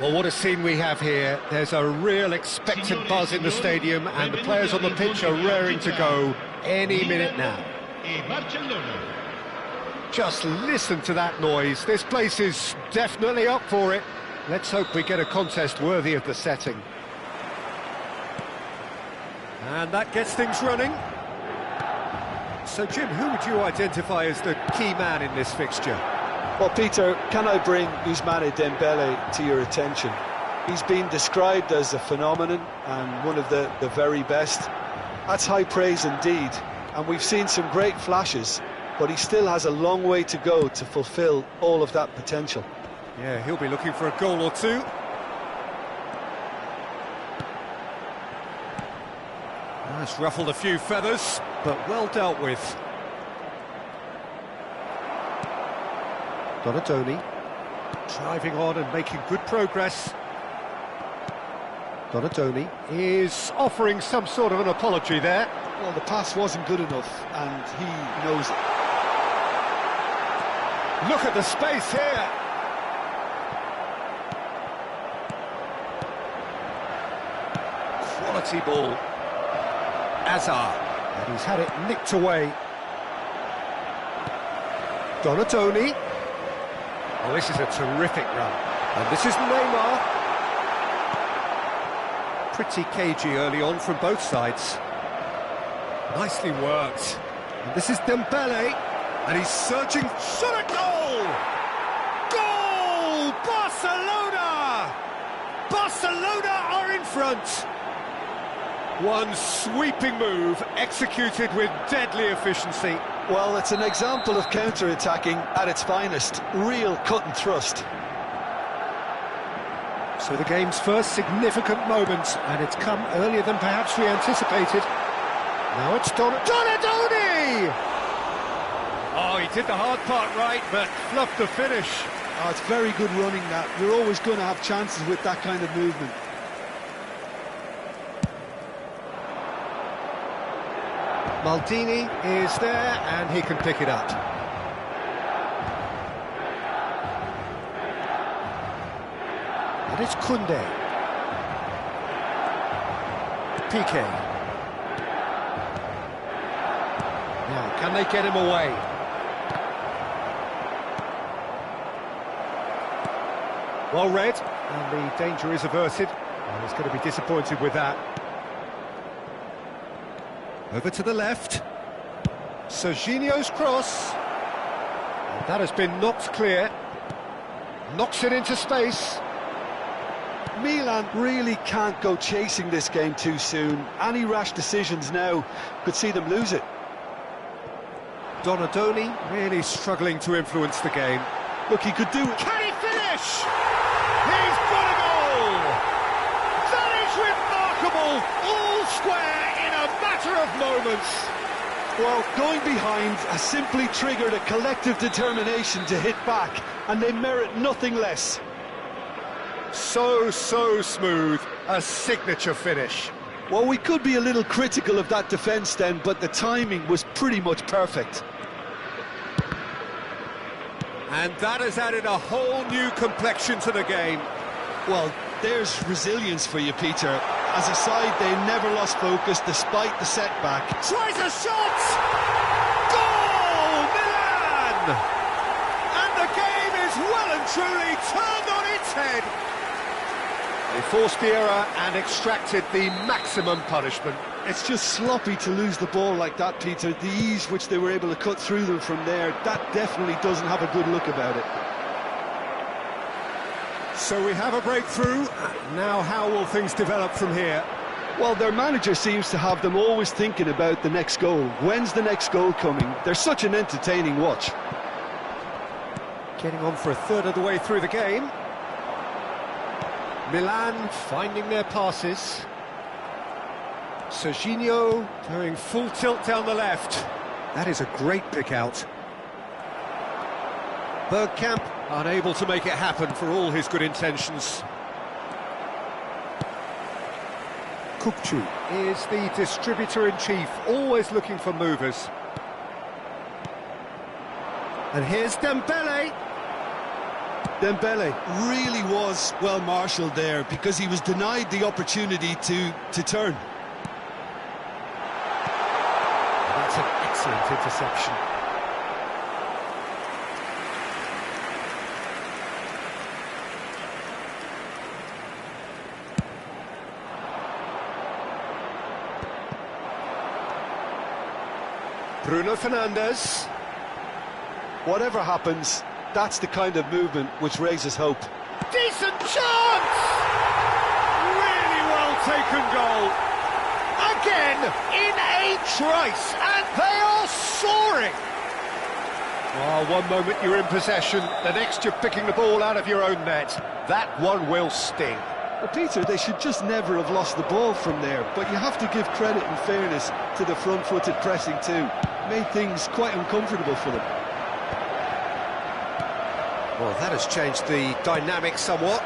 Well, what a scene we have here. There's a real expectant buzz in the stadium, and the players on the pitch are raring to go any minute now. Just listen to that noise. This place is definitely up for it. Let's hope we get a contest worthy of the setting. And that gets things running. So, Jim, who would you identify as the key man in this fixture? Well, Peter, can I bring Ousmane Dembele to your attention? He's been described as a phenomenon and one of the very best. That's high praise indeed, and we've seen some great flashes, but he still has a long way to go to fulfill all of that potential. Yeah, he'll be looking for a goal or two. That's ruffled a few feathers, but well dealt with. Donatoni, driving on and making good progress. Donatoni is offering some sort of an apology there. Well, the pass wasn't good enough, and he knows it. Look at the space here. Quality ball. Azar, and he's had it nicked away. Donatoni. Oh, this is a terrific run. And this is Neymar. Pretty cagey early on from both sides. Nicely worked. And this is Dembele. And he's searching. Shot a goal! Goal! Barcelona! Barcelona are in front. One sweeping move, executed with deadly efficiency. Well, it's an example of counter-attacking at its finest. Real cut and thrust. So the game's first significant moment, and it's come earlier than perhaps we anticipated. Now it's Donatoni! Oh, he did the hard part right, but fluffed the finish. Oh, it's very good running, that. You're always going to have chances with that kind of movement. Maldini is there, and he can pick it up. It is Koundé. Piqué. Now, can they get him away? Well read, and the danger is averted. And he's going to be disappointed with that. Over to the left. Serginho's cross. And that has been knocked clear. Knocks it into space. Milan really can't go chasing this game too soon. Any rash decisions now could see them lose it. Donatoni really struggling to influence the game. Look, he could do it. Can he finish? He's got a goal! That is remarkable! All square in a matter of moments. Well, going behind has simply triggered a collective determination to hit back, and they merit nothing less. So smooth, a signature finish. Well, we could be a little critical of that defence then, but the timing was pretty much perfect. And that has added a whole new complexion to the game. Well, there's resilience for you, Peter. As a side, they never lost focus despite the setback. Tries a shot! Goal! Milan! And the game is well and truly turned on its head. They forced the error and extracted the maximum punishment. It's just sloppy to lose the ball like that, Peter. The ease which they were able to cut through them from there, that definitely doesn't have a good look about it. So we have a breakthrough. Now how will things develop from here? Well, their manager seems to have them always thinking about the next goal. When's the next goal coming? They're such an entertaining watch. Getting on for a third of the way through the game. Milan finding their passes. Serginho going full tilt down the left. That is a great pick out. Bergkamp unable to make it happen for all his good intentions. Kukçu is the distributor-in-chief, always looking for movers. And here's Dembele. Dembele really was well marshalled there because he was denied the opportunity to turn. That's an excellent interception. Bruno Fernandes. Whatever happens, that's the kind of movement which raises hope. Decent chance! Really well taken goal. Again, in a trice, and they are soaring. Oh, one moment you're in possession, the next you're picking the ball out of your own net. That one will sting. Well, Peter, they should just never have lost the ball from there, but you have to give credit and fairness to the front-footed pressing too. Made things quite uncomfortable for them. Well, that has changed the dynamic somewhat.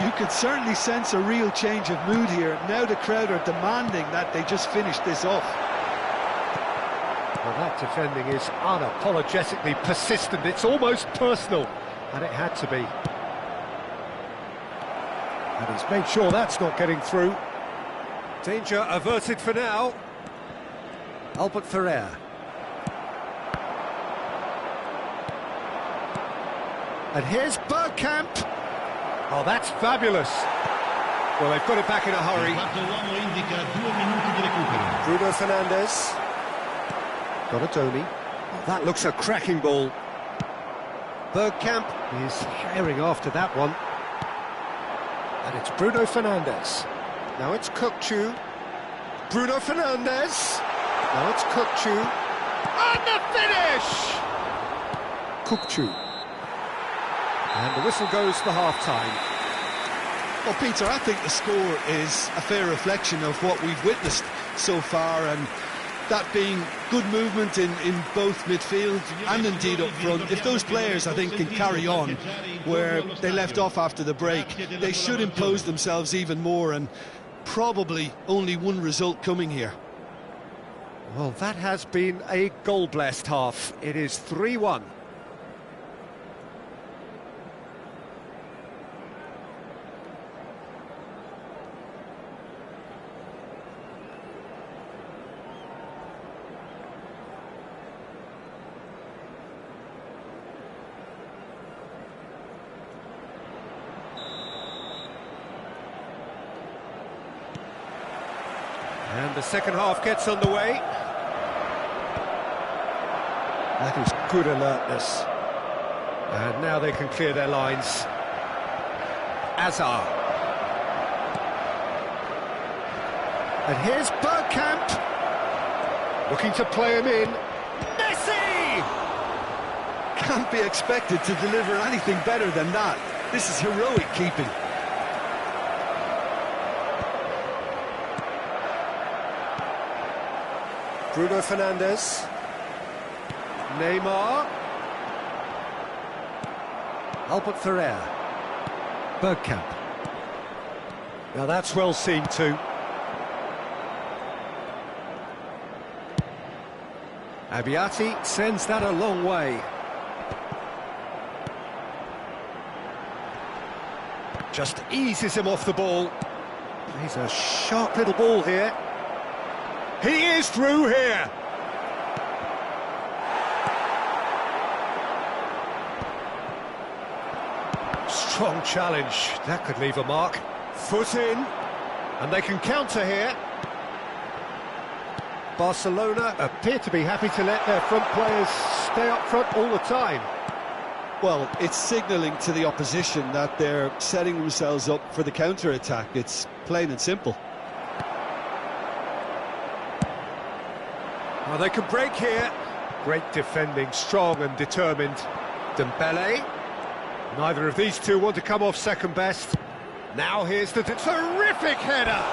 You could certainly sense a real change of mood here. Now the crowd are demanding that they just finish this off. Well, that defending is unapologetically persistent. It's almost personal, and it had to be. And he's made sure that's not getting through. Danger averted for now. Albert Ferrer. And here's Bergkamp. Oh, that's fabulous. Well, they've got it back in a hurry. Bruno Fernandes. Donatoni. Oh, that looks a cracking ball. Bergkamp is herring after that one. And it's Bruno Fernandes. Now it's Kukçu. Bruno Fernandes. Now it's Kukçu. And the finish! Kukçu. And the whistle goes for half-time. Well, Peter, I think the score is a fair reflection of what we've witnessed so far, and that being good movement in both midfield and indeed up front. If those players, I think, can carry on where they left off after the break, they should impose themselves even more, and probably only one result coming here. Well, that has been a goal-blessed half. It is 3-1. And the second half gets underway. That is good alertness. And now they can clear their lines. Azar. And here's Bergkamp. Looking to play him in. Messi! Can't be expected to deliver anything better than that. This is heroic keeping. Bruno Fernandes. Neymar. Albert Ferrer. Bergkamp. Now that's well seen too. Abiati sends that a long way. Just eases him off the ball. He's a sharp little ball here. He is through here. Strong challenge. That could leave a mark. Foot in. And they can counter here. Barcelona appear to be happy to let their front players stay up front all the time. Well, it's signalling to the opposition that they're setting themselves up for the counter-attack. It's plain and simple. Well, they can break here. Great defending, strong and determined. Dembele. Neither of these two want to come off second best. Now here's the terrific header.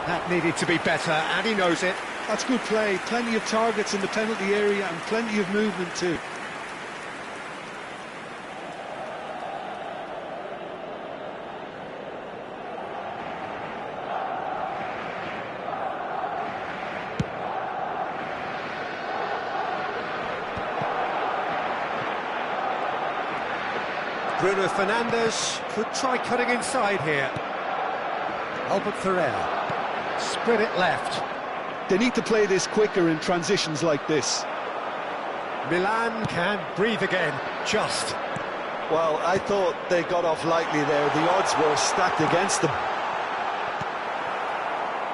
That needed to be better, and he knows it. That's good play. Plenty of targets in the penalty area and plenty of movement too. Bruno Fernandes could try cutting inside here. Albert Ferrer, spread it left. They need to play this quicker in transitions like this. Milan can breathe again, just. Well, I thought they got off lightly there. The odds were stacked against them.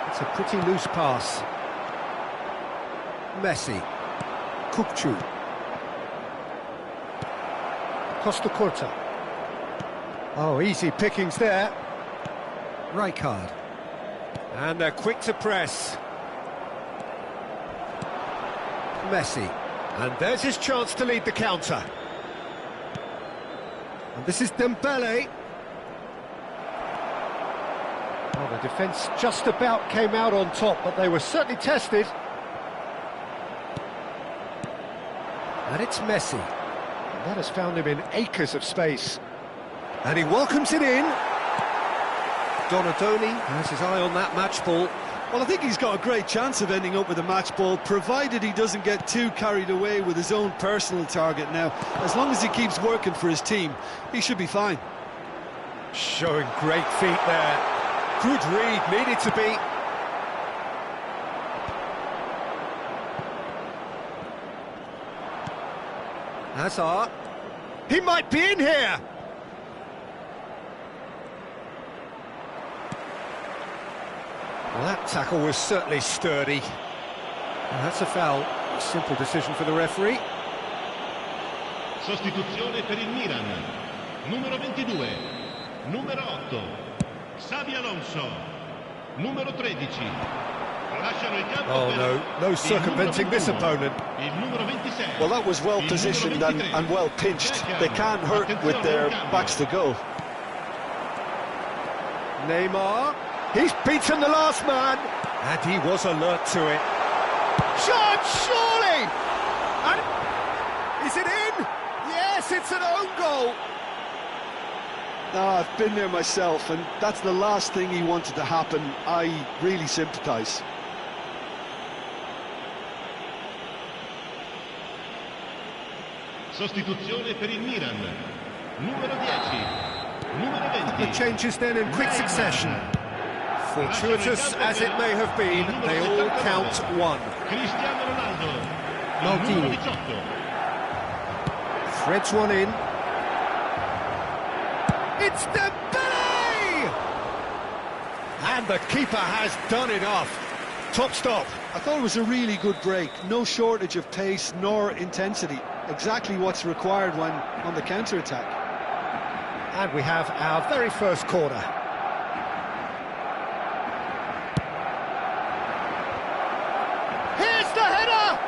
It's a pretty loose pass. Messi. Kukçu. Costa Curta. Oh, easy pickings there. Rijkaard. And they're quick to press. Messi. And there's his chance to lead the counter. And this is Dembele. Well, the defence just about came out on top, but they were certainly tested. And it's Messi. And that has found him in acres of space. And he welcomes it in. Donadoni has his eye on that match ball. Well, I think he's got a great chance of ending up with a match ball, provided he doesn't get too carried away with his own personal target now. As long as he keeps working for his team, he should be fine. Showing great feet there. Good read, needed to be. Hazard. He might be in here. Well, that tackle was certainly sturdy. Well, that's a foul. Simple decision for the referee. Sostituzione per il Milan. Numero 22. Numero 8. Xabi Alonso. Numero 13. Lasciano il campo. Oh no circumventing this opponent. Il numero 26. Well, that was well positioned and well pinched. They can't hurt with their backs to goal. Neymar. He's beaten the last man, and he was alert to it. Shot, surely! And is it in? Yes, it's an own goal. I've been there myself, and that's the last thing he wanted to happen. I really sympathise. Sostituzione per il Milan. Numero 10. Numero 20. The changes then in quick succession. Fortuitous as it may have been, they all count one. Cristiano Ronaldo. Maldini. Threads one in. It's Dembele! And the keeper has done enough. Top stop. I thought it was a really good break. No shortage of pace nor intensity. Exactly what's required when on the counter-attack. And we have our very first corner. Here's the header!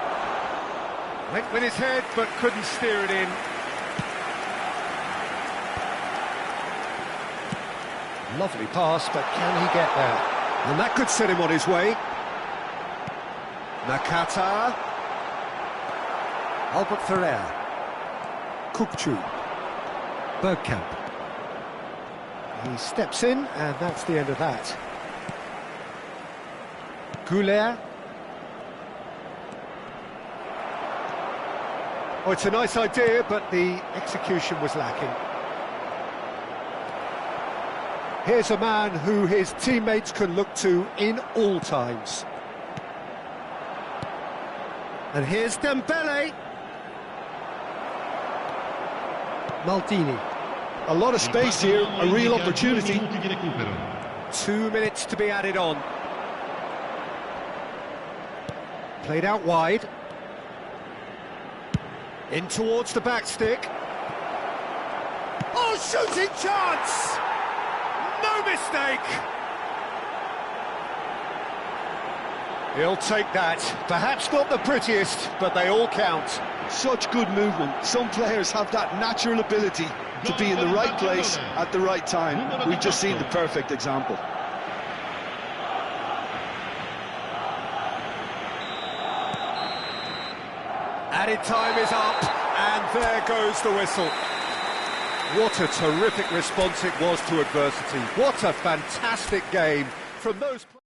Went with his head, but couldn't steer it in. Lovely pass, but can he get there? And that could set him on his way. Nakata. Albert Ferrer. Kukçu. Bergkamp. He steps in, and that's the end of that. Goulet. Oh, it's a nice idea, but the execution was lacking. Here's a man who his teammates can look to in all times. And here's Dembele. Maldini. A lot of space here, a real opportunity. 2 minutes to be added on. Played out wide. In towards the back stick. Oh, shooting chance! No mistake! He'll take that. Perhaps not the prettiest, but they all count. Such good movement. Some players have that natural ability to be in the right place at the right time. We've just seen the perfect example. Added time is up, and there goes the whistle. What a terrific response it was to adversity. What a fantastic game from those players.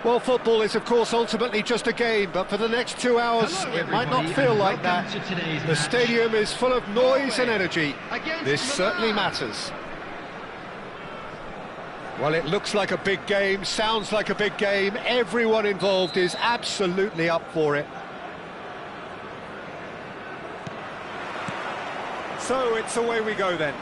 Well, football is, of course, ultimately just a game, but for the next 2 hours, Hello, it might not everybody, feel and like that. welcome to today's The match. stadium is full of noise and energy. Against This certainly Milan. matters. Well, it looks like a big game, sounds like a big game. Everyone involved is absolutely up for it. So it's away we go then.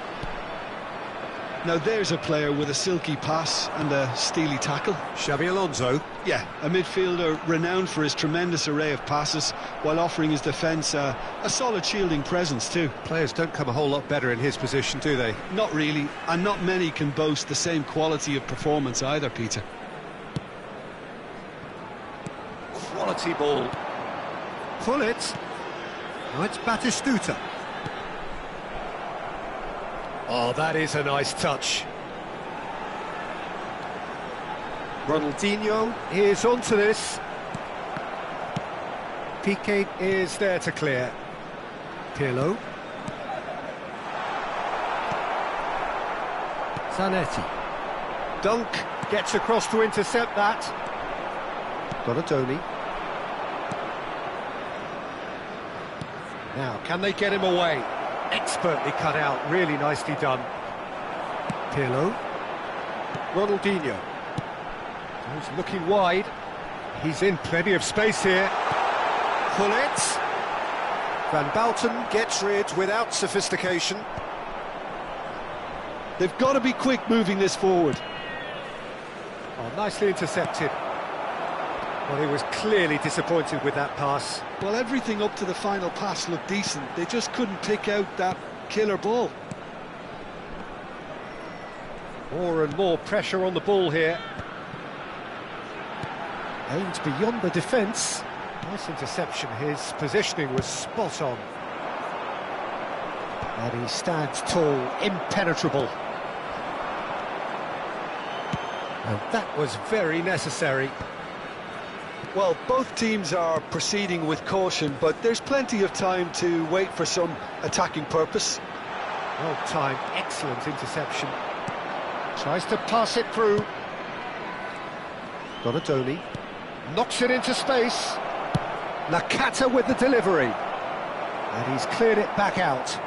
Now there's a player with a silky pass and a steely tackle. Xabi Alonso. Yeah, a midfielder renowned for his tremendous array of passes while offering his defence a solid shielding presence too. Players don't come a whole lot better in his position, do they? Not really, and not many can boast the same quality of performance either, Peter. Quality ball. Pull it. Now it's Batistuta. Oh, that is a nice touch. Ronaldinho is onto this. Piqué is there to clear. Pirlo. Zanetti. Dunk gets across to intercept that. Donadoni. Now, can they get him away? Expertly cut out, really nicely done. Pirlo. Ronaldinho. He's looking wide. He's in plenty of space here. Pull it. Van Bouten gets rid without sophistication. They've got to be quick moving this forward. Oh, nicely intercepted. Well, he was clearly disappointed with that pass. Well, everything up to the final pass looked decent. They just couldn't pick out that killer ball. More and more pressure on the ball here. Aimed beyond the defence. Nice interception. His positioning was spot on. And he stands tall, impenetrable. And that was very necessary. Well, both teams are proceeding with caution, but there's plenty of time to wait for some attacking purpose. Well timed, excellent interception. Tries to pass it through. Donadoni. Knocks it into space. Nakata with the delivery. And he's cleared it back out.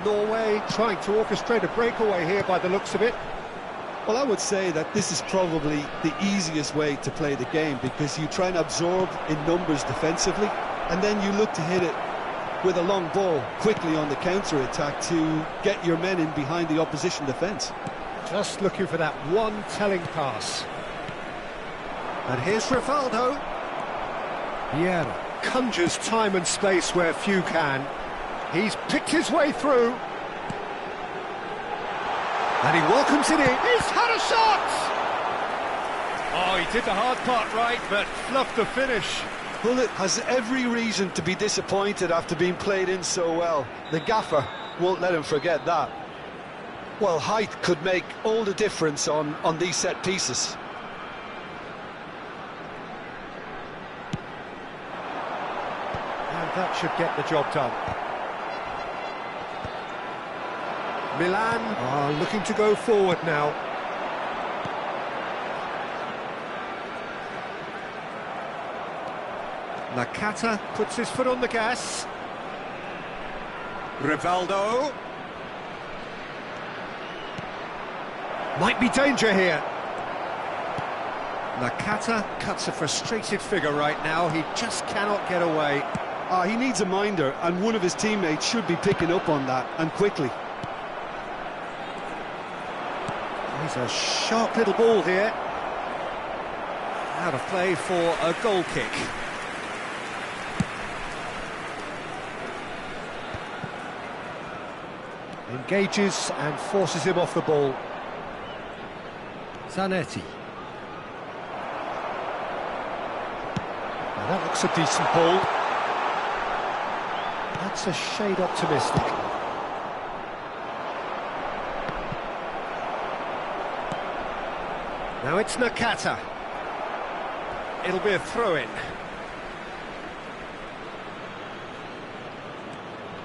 Norway trying to orchestrate a breakaway here by the looks of it. Well, I would say that this is probably the easiest way to play the game, because you try and absorb in numbers defensively, and then you look to hit it with a long ball quickly on the counter-attack to get your men in behind the opposition defence. Just looking for that one telling pass. And here's Rivaldo. Vieira conjures time and space where few can. He's picked his way through. And he welcomes it in. He's had a shot! Oh, he did the hard part right, but fluffed the finish. Bullet has every reason to be disappointed after being played in so well. The gaffer won't let him forget that. Well, height could make all the difference on these set pieces. And that should get the job done. Milan are looking to go forward now. Nakata puts his foot on the gas. Rivaldo. Might be danger here. Nakata cuts a frustrated figure right now. He just cannot get away. He needs a minder, and one of his teammates should be picking up on that, and quickly. He's a sharp little ball here. Out of play for a goal kick. Engages and forces him off the ball. Zanetti. Now that looks a decent ball. That's a shade optimistic. Now it's Nakata. It'll be a throw-in.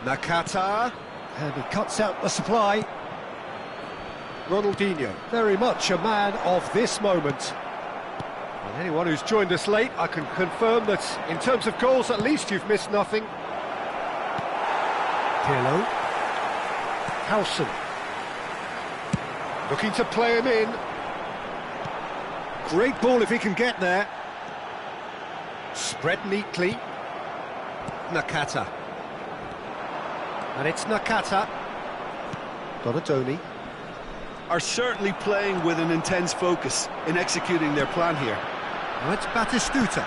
Nakata. And he cuts out the supply. Ronaldinho, very much a man of this moment. Well, Anyone who's joined us late, I can confirm that in terms of goals, at least you've missed nothing. Pirlo. Howson. Looking to play him in. Great ball if he can get there. Spread neatly. Nakata. And it's Nakata. Donadoni. Are certainly playing with an intense focus in executing their plan here. Now it's Batistuta.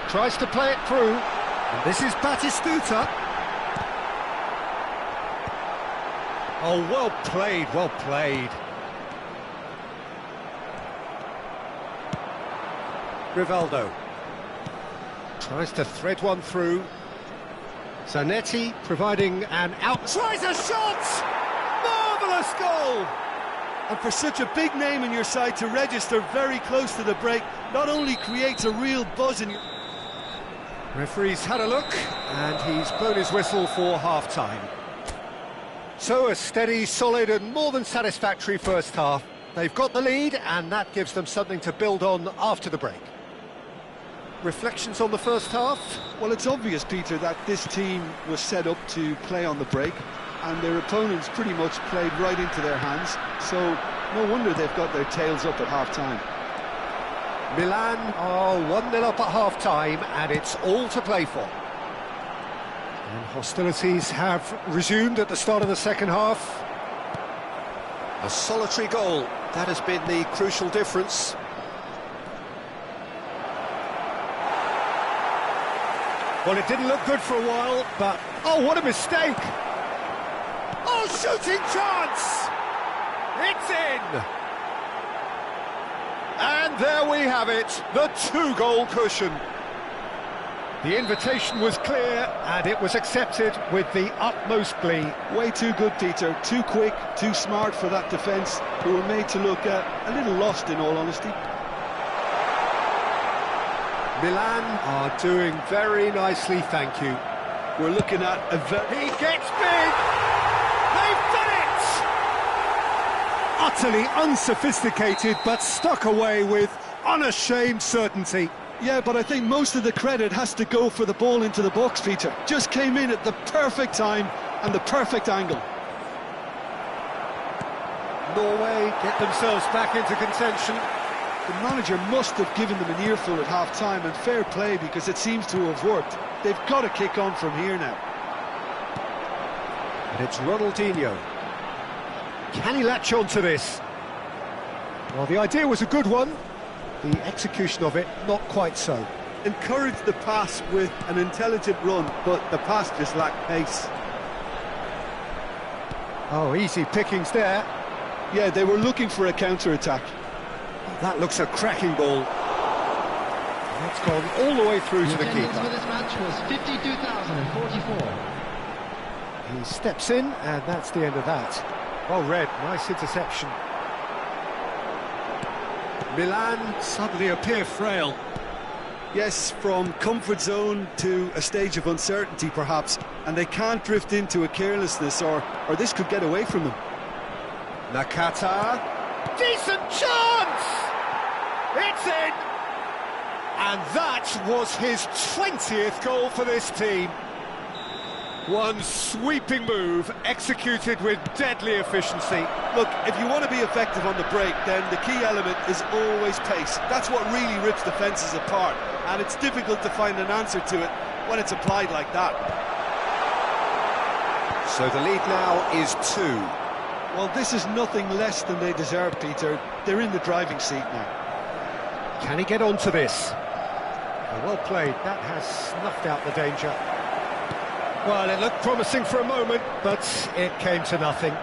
Tries to play it through. And this is Batistuta. Oh, well played, well played. Rivaldo. Tries to thread one through. Zanetti providing an out... Tries a shot! Marvellous goal! And for such a big name in your side to register very close to the break, not only creates a real buzz in your... Referee's had a look, and he's blown his whistle for half-time. So a steady, solid and more than satisfactory first half. They've got the lead, and that gives them something to build on after the break. Reflections on the first half? Well, it's obvious, Peter, that this team was set up to play on the break, and their opponents pretty much played right into their hands, so no wonder they've got their tails up at half-time. Milan are 1-0 up at half-time, and it's all to play for. And hostilities have resumed at the start of the second half. A solitary goal, that has been the crucial difference. Well, it didn't look good for a while, but... Oh, what a mistake! Oh, shooting chance! It's in! And there we have it, the two-goal cushion. The invitation was clear, and it was accepted with the utmost glee. Way too good, Peter. Too quick, too smart for that defence, who were made to look a little lost, in all honesty. Milan are doing very nicely, thank you. We're looking at a He gets big! They've done it! Utterly unsophisticated, but stuck away with unashamed certainty. Yeah, but I think most of the credit has to go for the ball into the box, Peter. Just came in at the perfect time and the perfect angle. Norway get themselves back into contention. The manager must have given them an earful at half-time, and fair play, because it seems to have worked. They've got to kick on from here now. And it's Ronaldinho. Can he latch on to this? Well, the idea was a good one. The execution of it, not quite so. Encouraged the pass with an intelligent run, but the pass just lacked pace. Oh, easy pickings there. Yeah, they were looking for a counter-attack. That looks a cracking ball. It's gone all the way through to the keeper. For this match was 52,044. He steps in, and that's the end of that. Well read, nice interception. Milan suddenly appear frail. Yes, from comfort zone to a stage of uncertainty, perhaps, and they can't drift into a carelessness, or this could get away from them. Nakata, decent chance! It's in! And that was his 20th goal for this team. One sweeping move, executed with deadly efficiency. Look, if you want to be effective on the break, then the key element is always pace. That's what really rips defences apart, and it's difficult to find an answer to it when it's applied like that. So the lead now is 2. Well, this is nothing less than they deserve, Peter. They're in the driving seat now. Can he get onto this? Well played, that has snuffed out the danger. Well, it looked promising for a moment, but it came to nothing.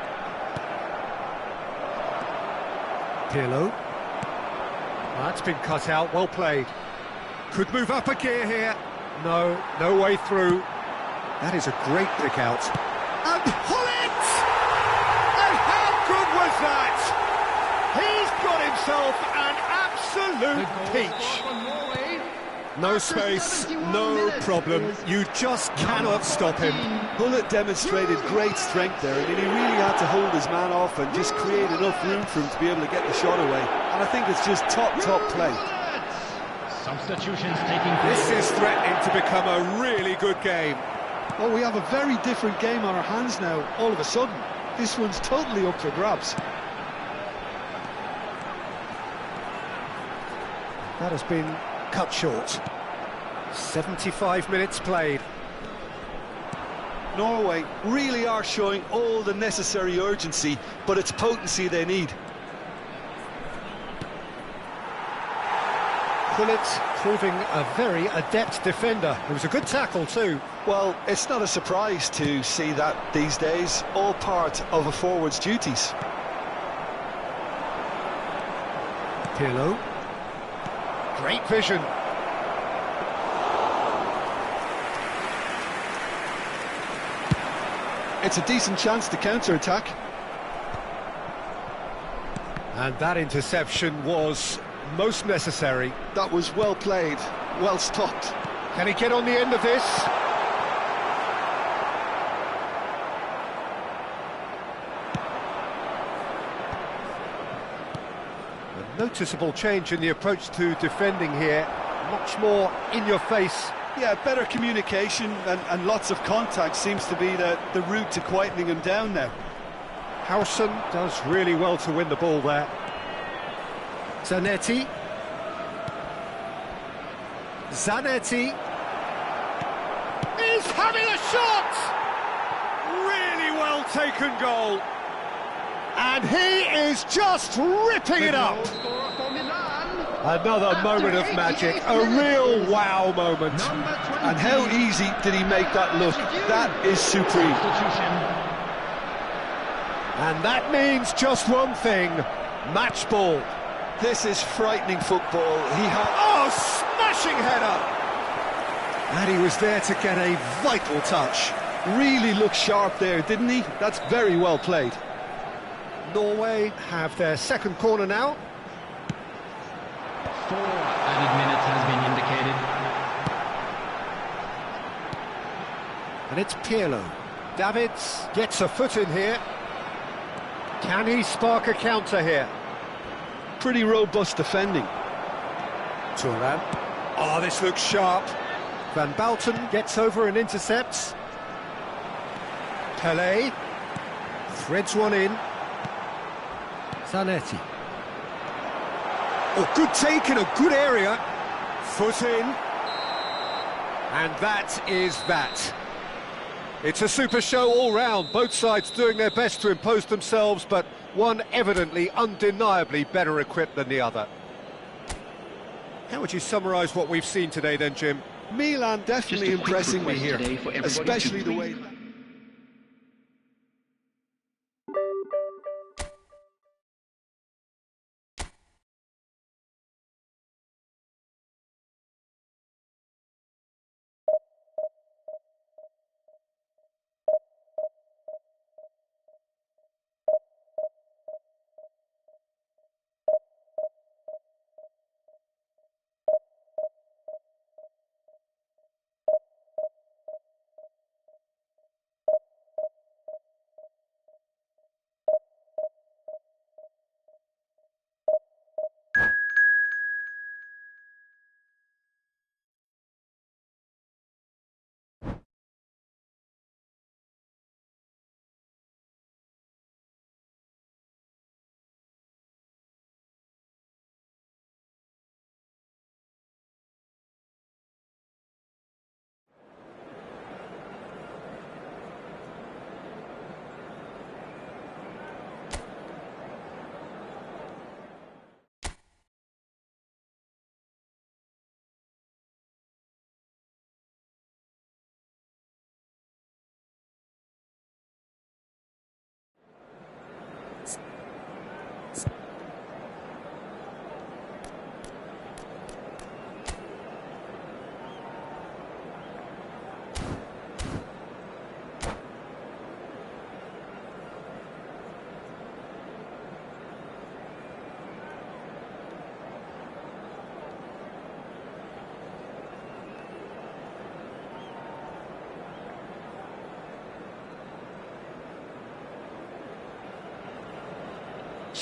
Pirlo. That's been cut out, well played. Could move up a gear here. No, no way through. That is a great pick out. And Hullet! And how good was that? He's got himself an absolute peach. No space, no problem. You just cannot stop him. Bullet demonstrated great strength there. I mean, he really had to hold his man off and just create enough room for him to be able to get the shot away. And I think it's just top play. Substitutions taking place. This is threatening to become a really good game. Well, we have a very different game on our hands now, all of a sudden. This one's totally up for grabs. That has been cut short. 75 minutes played. Norway really are showing all the necessary urgency, but it's potency they need. Pullet proving a very adept defender. It was a good tackle too. Well, it's not a surprise to see that these days, all part of a forward's duties. Pirlo. Great vision. It's a decent chance to counter-attack. And that interception was most necessary. That was well played, well stopped. Can he get on the end of this? A noticeable change in the approach to defending here. Much more in your face. Yeah, better communication and lots of contact seems to be the route to quietening him down now. Howson does really well to win the ball there. Zanetti. Zanetti is having a shot! Really well taken goal. And he is just ripping it up. Another moment of magic, a real wow moment. And how easy did he make that look? That is supreme. And that means just one thing, match ball. This is frightening football. He had... Oh, smashing header! And he was there to get a vital touch. Really looked sharp there, didn't he? That's very well played. Norway have their second corner now. 4 added minutes has been indicated. And it's Pirlo. Davids gets a foot in here. Can he spark a counter here? Pretty robust defending. Turan. Oh, this looks sharp. Van Bouten gets over and intercepts. Pelé threads one in. Zanetti. Oh, good take in a good area. Foot in. And that is that. It's a super show all round, both sides doing their best to impose themselves, but one evidently, undeniably better equipped than the other. How would you summarise what we've seen today then, Jim? Milan definitely impressing me here, especially the way...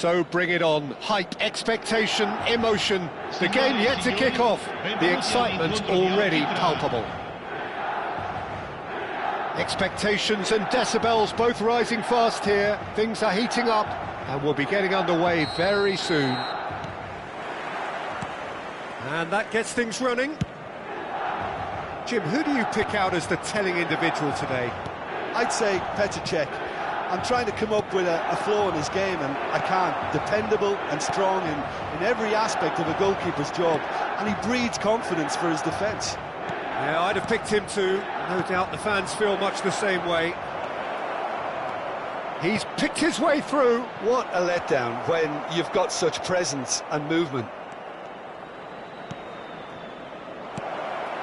So bring it on. Hype, expectation, emotion. The game yet to kick off. The excitement already palpable. Expectations and decibels both rising fast here. Things are heating up and we'll be getting underway very soon. And that gets things running. Jim, who do you pick out as the telling individual today? I'd say Petr Cech. I'm trying to come up with a flaw in his game and I can't. Dependable and strong in every aspect of a goalkeeper's job, and he breeds confidence for his defence. Yeah, I'd have picked him too. No doubt the fans feel much the same way. He's picked his way through. What a letdown when you've got such presence and movement.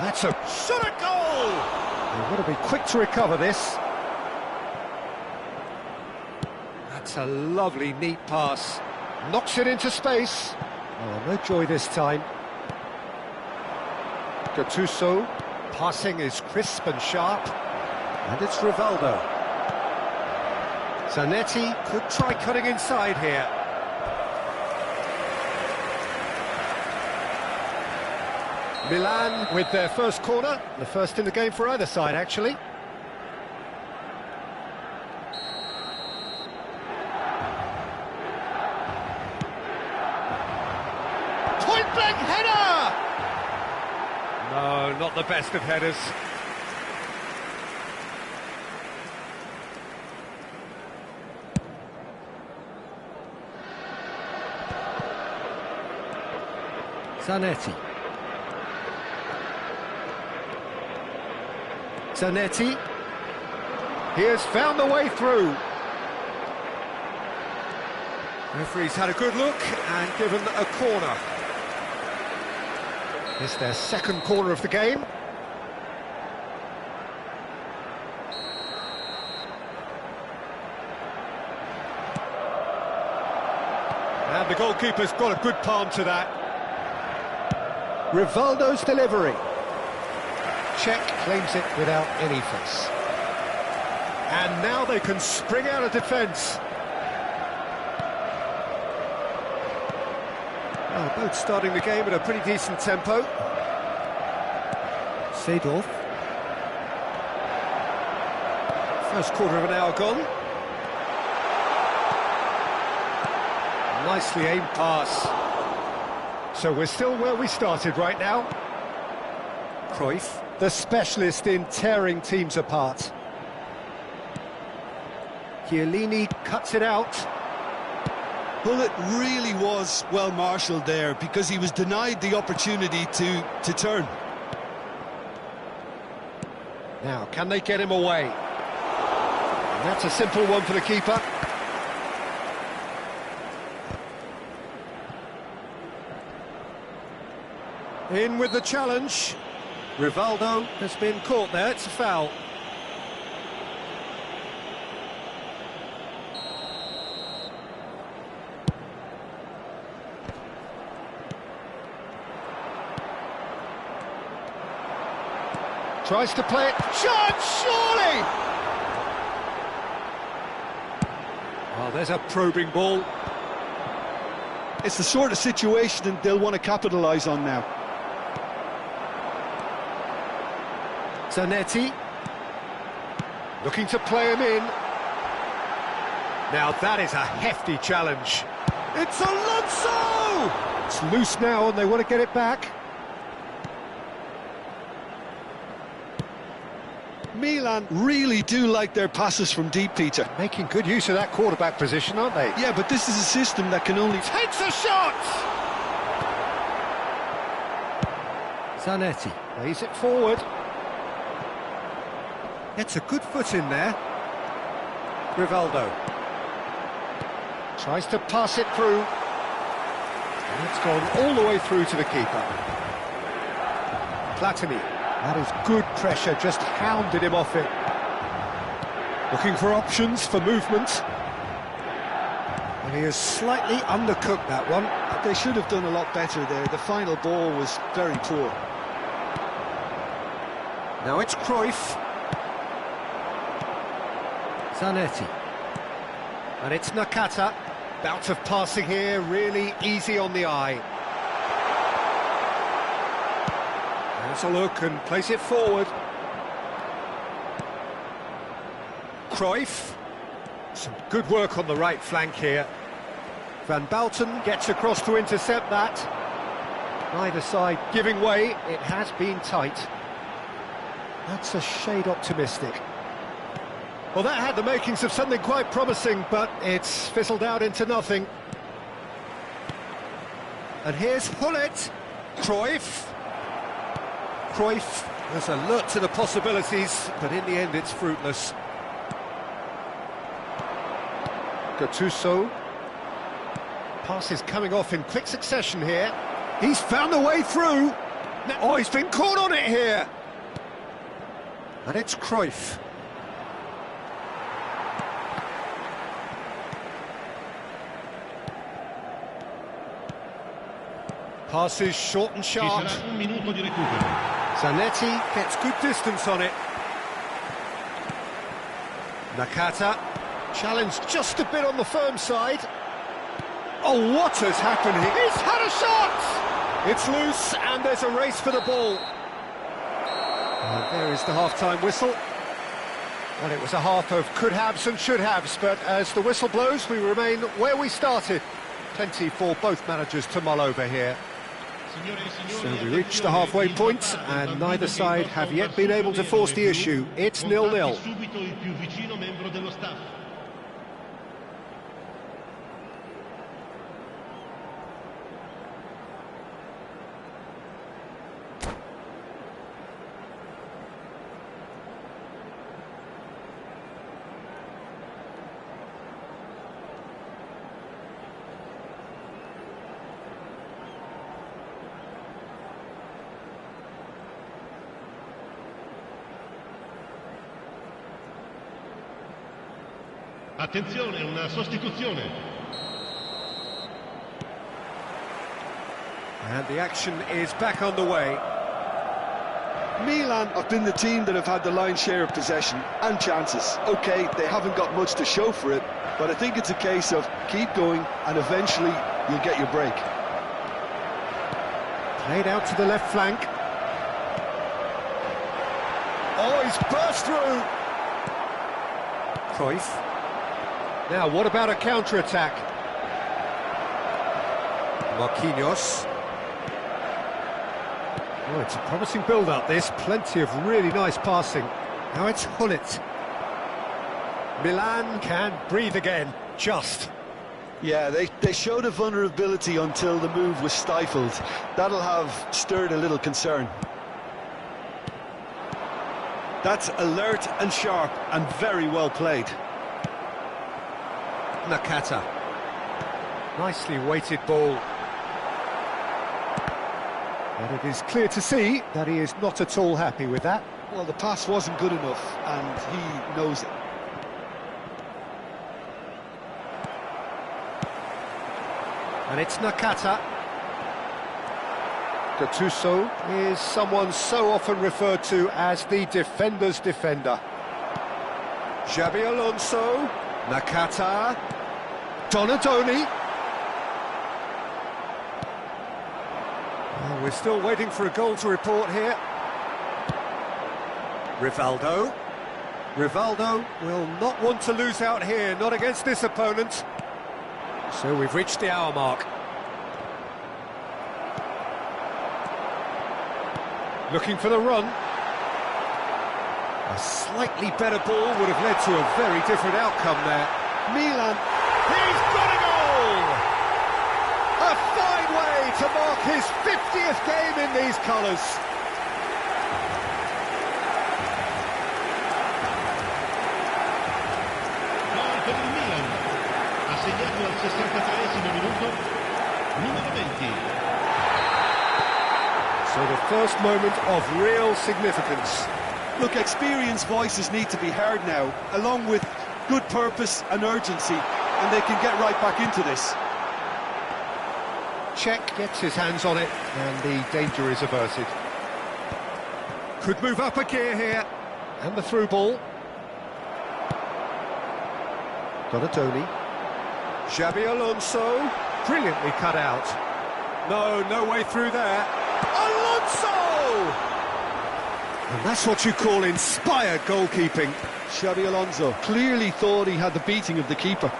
That's a shot at goal! They've got to be quick to recover this. That's a lovely, neat pass. Knocks it into space. Oh, no joy this time. Gattuso. Passing is crisp and sharp. And it's Rivaldo. Zanetti could try cutting inside here. Milan with their first corner. The first in the game for either side, actually. Point-blank header! No, not the best of headers. Zanetti. Zanetti. He has found the way through. Referee's had a good look and given a corner. It's their second corner of the game. And the goalkeeper's got a good palm to that. Rivaldo's delivery. Cech claims it without any fuss. And now they can spring out of defence. Well, both starting the game at a pretty decent tempo. Seedorf. First quarter of an hour gone. Nicely aimed pass. So we're still where we started right now. Cruyff, the specialist in tearing teams apart. Chiellini cuts it out. Well, it really was well marshalled there because he was denied the opportunity to turn. Now, can they get him away? And that's a simple one for the keeper. In with the challenge. Rivaldo has been caught there, it's a foul. Tries to play it, chance, surely! Oh, there's a probing ball. It's the sort of situation they'll want to capitalise on now. Zanetti, looking to play him in. Now that is a hefty challenge. It's Alonso! It's loose now and they want to get it back. Milan really do like their passes from deep, Peter. Making good use of that quarterback position, aren't they? Yeah, but this is a system that can only... Takes a shot! Zanetti plays it forward. Gets a good foot in there. Rivaldo. Tries to pass it through. And it's gone all the way through to the keeper. Platini. That is good pressure, just hounded him off it. Looking for options for movement. And he has slightly undercooked that one. They should have done a lot better there. The final ball was very poor. Now it's Cruyff. Zanetti. And it's Nakata. Bout of passing here, really easy on the eye. There's a look and plays it forward. Cruyff. Some good work on the right flank here. Van Bouten gets across to intercept that. Neither side giving way, it has been tight. That's a shade optimistic. Well, that had the makings of something quite promising, but it's fizzled out into nothing. And here's Hullet. Cruyff. Cruyff was alert to the possibilities, but in the end it's fruitless. Gattuso. Pass is coming off in quick succession here. He's found the way through. Oh, he's been caught on it here. And it's Cruyff. Passes short and Ci sharp. sarà un minuto di recupero. Zanetti gets good distance on it. Nakata, challenged just a bit on the firm side. Oh, what has happened here? He's had a shot! It's loose, and there's a race for the ball. And there is the half-time whistle. Well, it was a half of could-haves and should-haves, but as the whistle blows, we remain where we started. Plenty for both managers to mull over here. So we reached the halfway point, and neither side have yet been able to force the issue. It's 0-0. Attenzione, una sostituzione. And the action is back underway. Milan have been the team that have had the lion's share of possession and chances. OK, they haven't got much to show for it, but I think it's a case of keep going and eventually you'll get your break. Played out to the left flank. Oh, he's burst through. Cruyff. Now, what about a counter-attack? Marquinhos. Oh, it's a promising build-up, this. Plenty of really nice passing. Now it's Hullet. Milan can breathe again, just. Yeah, they showed a vulnerability until the move was stifled. That'll have stirred a little concern. That's alert and sharp and very well played. Nakata. Nicely weighted ball. And it is clear to see that he is not at all happy with that. Well, the pass wasn't good enough, and he knows it. And it's Nakata. Gattuso is someone so often referred to as the defender's defender. Xabi Alonso. Nakata. Donadoni. Well, we're still waiting for a goal to report here. Rivaldo. Rivaldo will not want to lose out here, not against this opponent. So we've reached the hour mark. Looking for the run. A slightly better ball would have led to a very different outcome there. Milan, he's got a goal! A fine way to mark his 50th game in these colours. Gol per il Milan. Ha segnato al 63esimo minuto, numero 20. So the first moment of real significance. Look, experienced voices need to be heard now, along with good purpose and urgency, and they can get right back into this. Czech gets his hands on it, and the danger is averted. Could move up a gear here, and the through ball. Donadoni. Xabi Alonso, brilliantly cut out. No way through there. Alonso! And that's what you call inspired goalkeeping. Xabi Alonso clearly thought he had the beating of the keeper.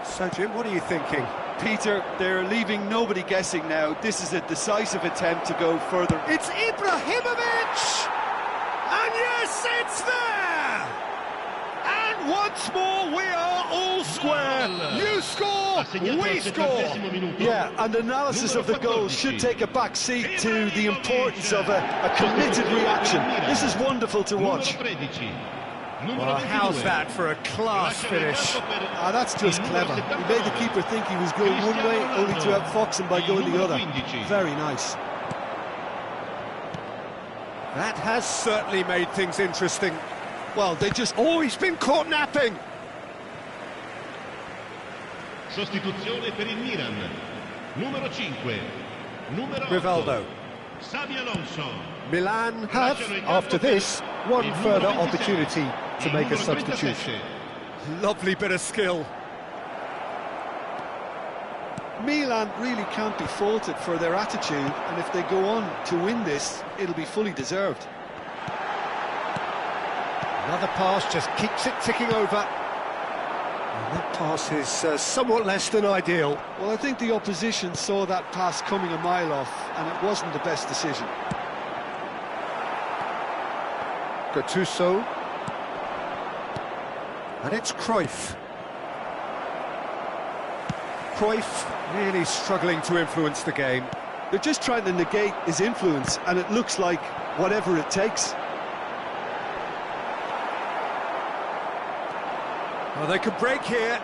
So, Jim, what are you thinking? Peter, they're leaving nobody guessing now. This is a decisive attempt to go further. It's Ibrahimovic! And yes, it's there! And once more, we are all square. You score, we score. Yeah, and analysis of the goal should take a back seat to the importance of a committed reaction. This is wonderful to watch. Well, how's that for a class finish? That's just clever. He made the keeper think he was going one way, only to outfox him by going the other. Very nice. That has certainly made things interesting. Well, they just... Oh, he's been caught napping! Sostituzione per il Milan. Numero 5. Numero 8. Rivaldo. Xabi Alonso. Milan have, after this, one further opportunity to make a substitution. Lovely bit of skill. Milan really can't be faulted for their attitude, and if they go on to win this, it'll be fully deserved. Another pass just keeps it ticking over. And that pass is somewhat less than ideal. Well, I think the opposition saw that pass coming a mile off, and it wasn't the best decision. Gattuso. And it's Cruyff. Cruyff really struggling to influence the game. They're just trying to negate his influence, and it looks like whatever it takes. Well, they could break here.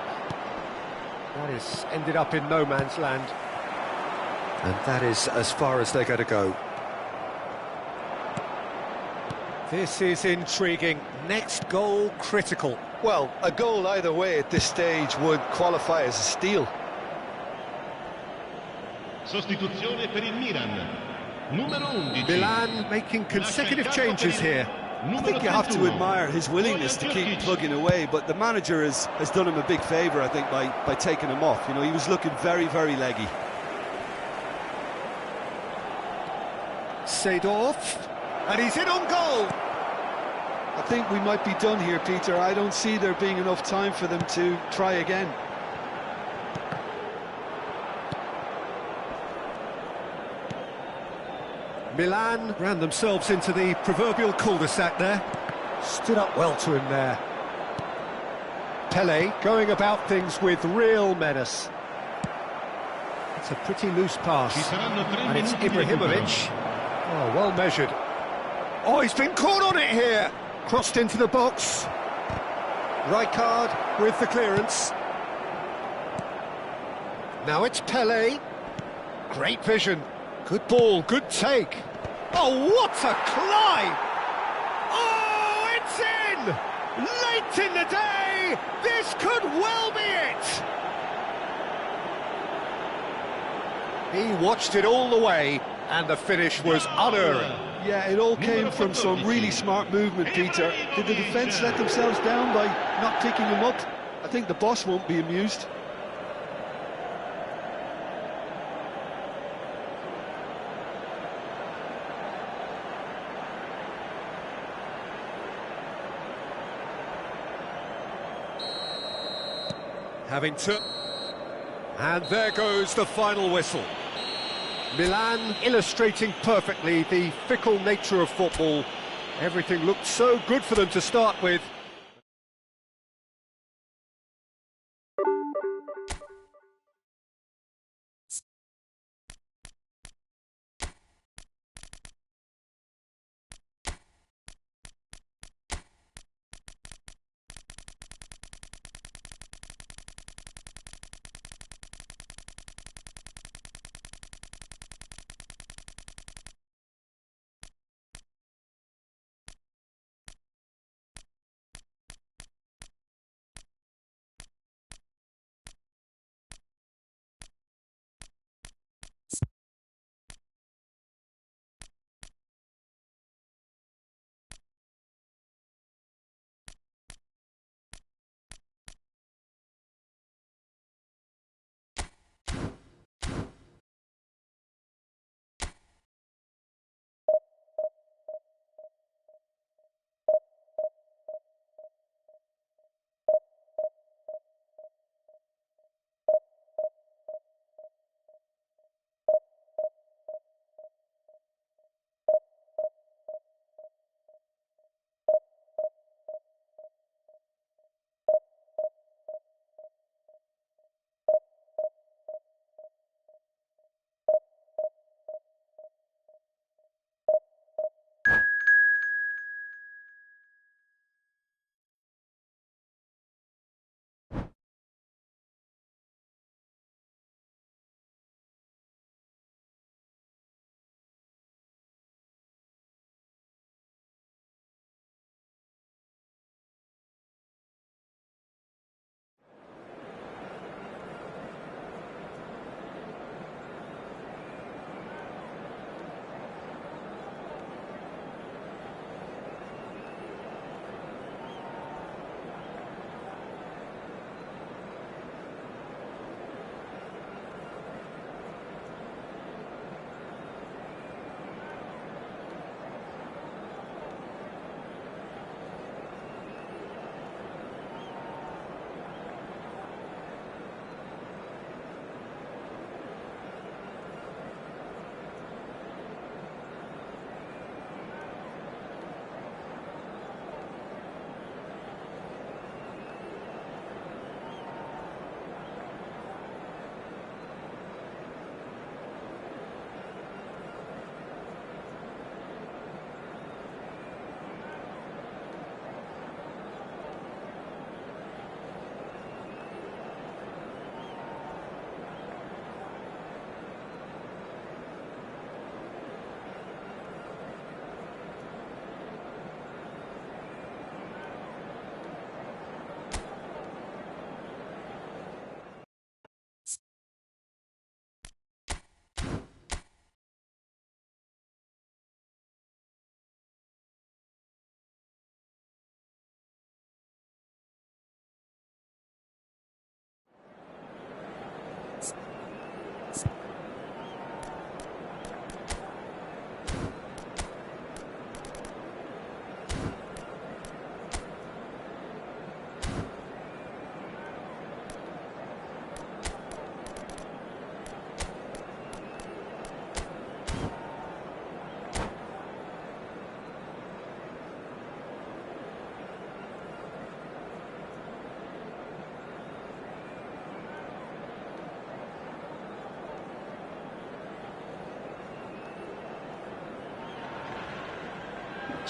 That is ended up in no man's land. And that is as far as they're going to go. This is intriguing. Next goal critical. Well, a goal either way at this stage would qualify as a steal. Sostituzione per il Milan. Numero 11. Milan making consecutive changes here. I think you have to admire his willingness to keep plugging away, but the manager has done him a big favour, I think, by taking him off. You know, he was looking very, very leggy. Seedorf, and he's in on goal. I think we might be done here, Peter. I don't see there being enough time for them to try again. Milan ran themselves into the proverbial cul-de-sac there. Stood up well to him there. Pele going about things with real menace. It's a pretty loose pass. And it's Ibrahimovic. Oh, well measured. Oh, he's been caught on it here. Crossed into the box. Rijkaard with the clearance. Now it's Pele. Great vision. Good ball, good take. Oh, what a climb! Oh, it's in! Late in the day, this could well be it! He watched it all the way, and the finish was unerring. Yeah, it all came from some really smart movement, Peter. Did the defence let themselves down by not picking him up? I think the boss won't be amused. Having to... And there goes the final whistle. Milan illustrating perfectly the fickle nature of football. Everything looked so good for them to start with.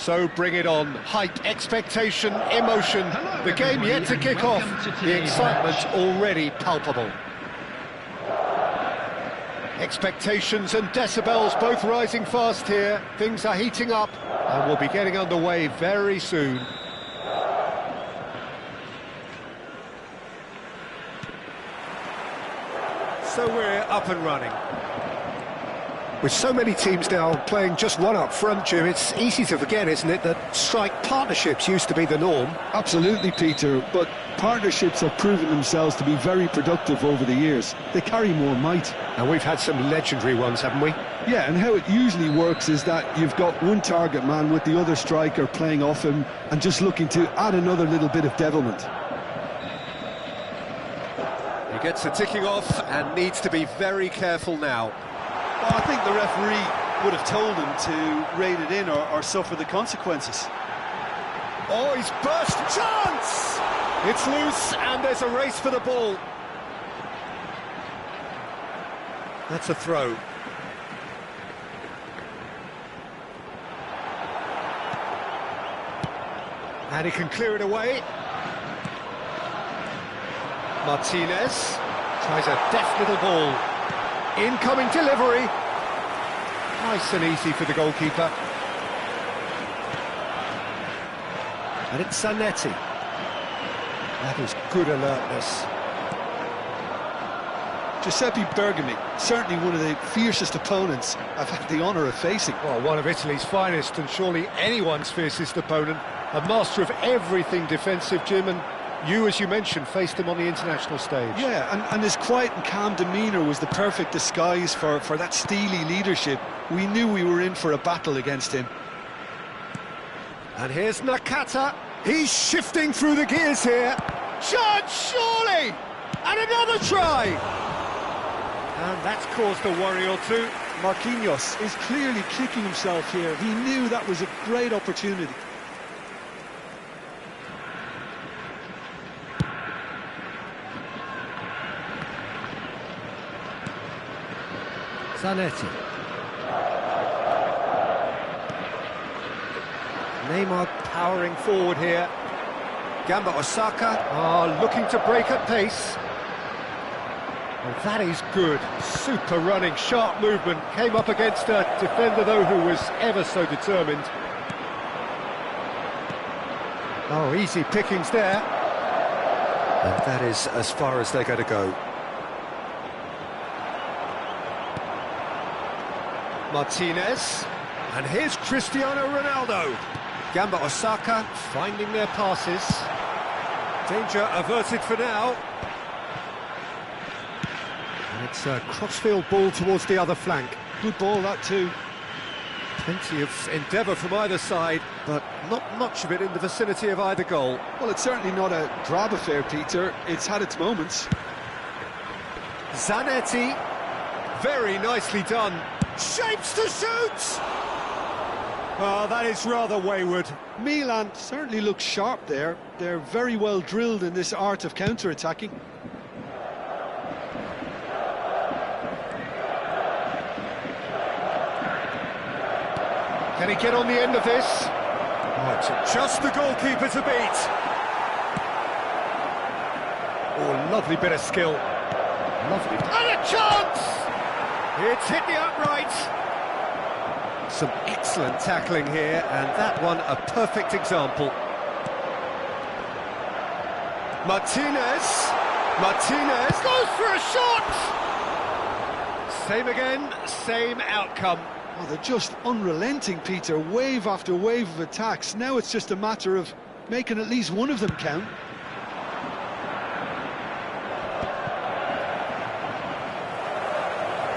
So bring it on. Hype, expectation, emotion. The game yet to kick off. The excitement already palpable. Expectations and decibels both rising fast here. Things are heating up and we'll be getting underway very soon. So we're up and running. With so many teams now playing just one up front, Jim, it's easy to forget, isn't it, that strike partnerships used to be the norm? Absolutely, Peter, but partnerships have proven themselves to be very productive over the years. They carry more might. And we've had some legendary ones, haven't we? Yeah, and how it usually works is that you've got one target man with the other striker playing off him and just looking to add another little bit of devilment. He gets the ticking off and needs to be very careful now. Well, I think the referee would have told him to rein it in or suffer the consequences. Oh, he's burst! Chance! It's loose and there's a race for the ball. That's a throw. And he can clear it away. Martinez tries a deft little ball. Incoming delivery. Nice and easy for the goalkeeper. And it's Zanetti. That is good alertness. Giuseppe Bergami, certainly one of the fiercest opponents I've had the honour of facing. Well, one of Italy's finest and surely anyone's fiercest opponent. A master of everything defensive, Jim, and you, as you mentioned, faced him on the international stage. Yeah, and his quiet and calm demeanour was the perfect disguise for that steely leadership. We knew we were in for a battle against him. And here's Nakata. He's shifting through the gears here. Chance, surely! And another try! And that's caused a worry or two. Marquinhos is clearly kicking himself here. He knew that was a great opportunity. Zanetti. Neymar powering forward here. Gamba Osaka are looking to break at pace. And that is good. Super running, sharp movement. Came up against a defender, though, who was ever so determined. Oh, easy pickings there. And that is as far as they're going to go. Martinez, and here's Cristiano Ronaldo. Gamba Osaka finding their passes. Danger averted for now. And it's a crossfield ball towards the other flank. Good ball, that too. Plenty of endeavour from either side, but not much of it in the vicinity of either goal. Well, it's certainly not a drab affair, Peter. It's had its moments. Zanetti, very nicely done. Shapes to shoot! Oh, that is rather wayward. Milan certainly looks sharp there. They're very well drilled in this art of counter-attacking. Can he get on the end of this? Oh, it's just the goalkeeper to beat. Oh, lovely bit of skill. Lovely. And a chance! It's hit the upright. Some excellent tackling here, and that one a perfect example. Martinez goes for a shot! Same again, same outcome. Oh, they're just unrelenting, Peter. Wave after wave of attacks. Now it's just a matter of making at least one of them count.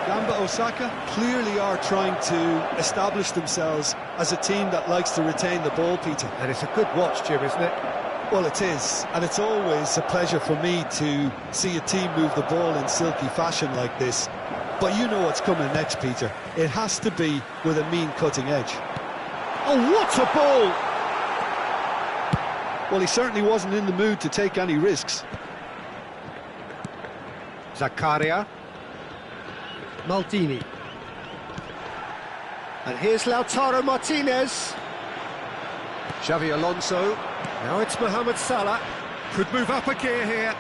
Gamba Osaka clearly are trying to establish themselves as a team that likes to retain the ball, Peter. And it's a good watch, Jim, isn't it? Well, it is, and it's always a pleasure for me to see a team move the ball in silky fashion like this. But you know what's coming next, Peter. It has to be with a mean cutting edge. Oh, what a ball! Well, he certainly wasn't in the mood to take any risks. Zakaria. Maldini. And here's Lautaro Martinez. Xavi Alonso. Now it's Mohamed Salah. Could move up a gear here.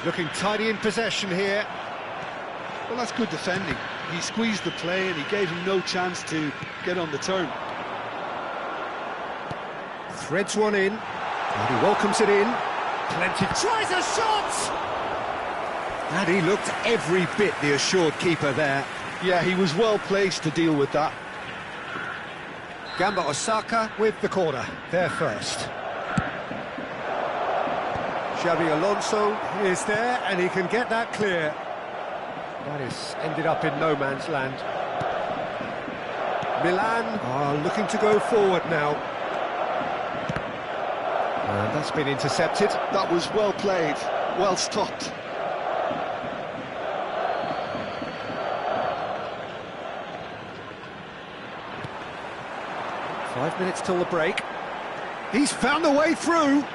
Looking tidy in possession here. Well, that's good defending. He squeezed the play and he gave him no chance to get on the turn. Threads one in, and he welcomes it in. Plenty. Tries a shot! And he looked every bit the assured keeper there. Yeah, he was well placed to deal with that. Gamba Osaka with the corner, there first. Xavi Alonso is there, and he can get that clear. That is ended up in no man's land. Milan are looking to go forward now. And that's been intercepted. That was well played, well stopped. Five minutes till the break. He's found a way through.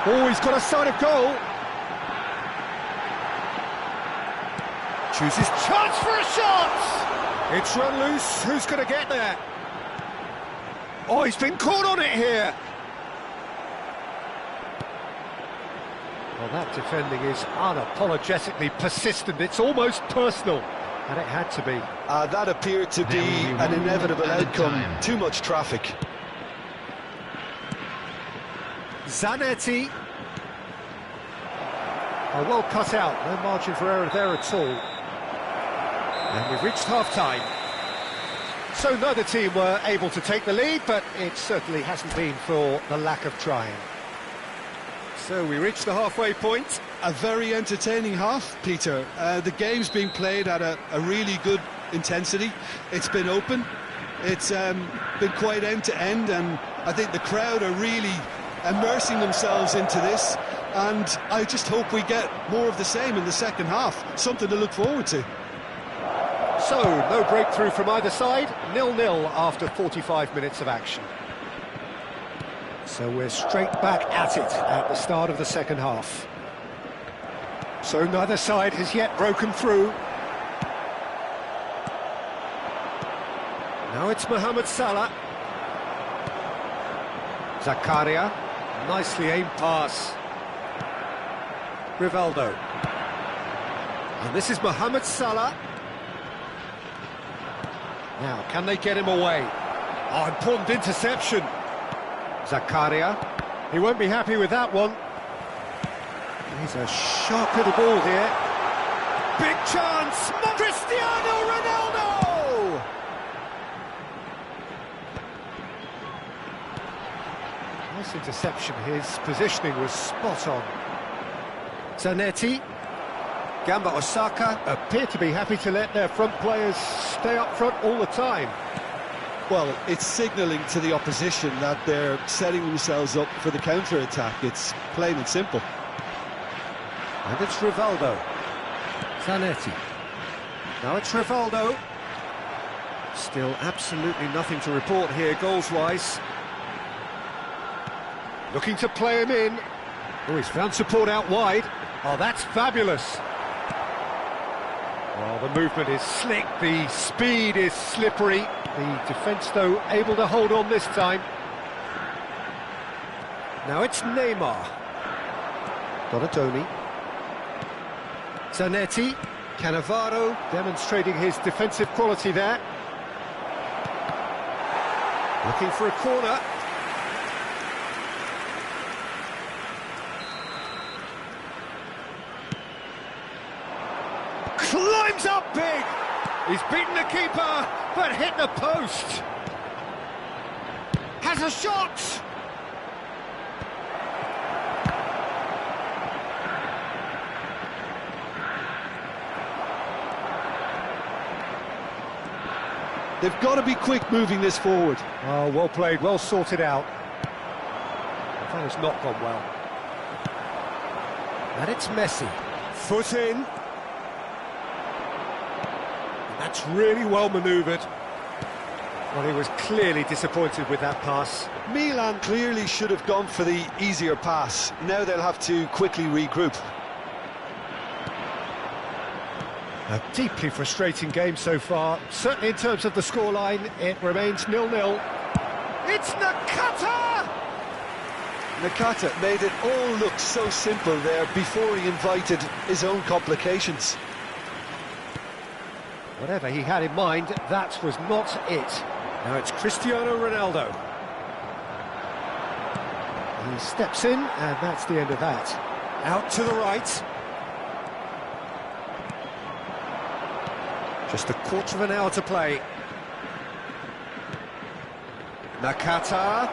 Oh, he's got a sight of goal. Chooses chance for a shot. It's run loose. Who's going to get there? Oh, he's been caught on it here. Well, that defending is unapologetically persistent. It's almost personal. And it had to be. That appeared to be an inevitable outcome. Too much traffic. Zanetti. Oh, well cut out. No margin for error there at all. And we've reached half-time. So neither team were able to take the lead, but it certainly hasn't been for the lack of trying. So we reached the halfway point. A very entertaining half, Peter. The game's been played at a really good intensity. It's been open. It's been quite end-to-end, and I think the crowd are really immersing themselves into this. And I just hope we get more of the same in the second half. Something to look forward to. So, no breakthrough from either side. 0-0 after 45 minutes of action. So we're straight back at it at the start of the second half. So neither side has yet broken through. Now it's Mohamed Salah. Zakaria. Nicely aimed pass. Rivaldo. And this is Mohamed Salah. Now, can they get him away? Oh, important interception. Zakaria. He won't be happy with that one. He's a sharp little ball here. Big chance! Cristiano Ronaldo! Nice interception. His positioning was spot on. Zanetti. Gamba Osaka appear to be happy to let their front players stay up front all the time. Well, it's signalling to the opposition that they're setting themselves up for the counter-attack. It's plain and simple. And it's Rivaldo. Zanetti. Now it's Rivaldo. Still absolutely nothing to report here, goals-wise. Looking to play him in. Oh, he's found support out wide. Oh, that's fabulous. Well, the movement is slick, the speed is slippery. The defence, though, able to hold on this time. Now it's Neymar. Donatoni. Zanetti. Cannavaro demonstrating his defensive quality there. Looking for a corner. Climbs up big! He's beaten the keeper, but hit the post. Has a shot! They've got to be quick moving this forward. Oh, well played, well sorted out. That has not gone well. And it's Messi. Foot in. That's really well manoeuvred. Well, he was clearly disappointed with that pass. Milan clearly should have gone for the easier pass. Now they'll have to quickly regroup. A deeply frustrating game so far. Certainly in terms of the scoreline, it remains 0-0. It's Nakata! Nakata made it all look so simple there before he invited his own complications. Whatever he had in mind, that was not it. Now it's Cristiano Ronaldo. He steps in, and that's the end of that. Out to the right. Just a quarter of an hour to play. Nakata.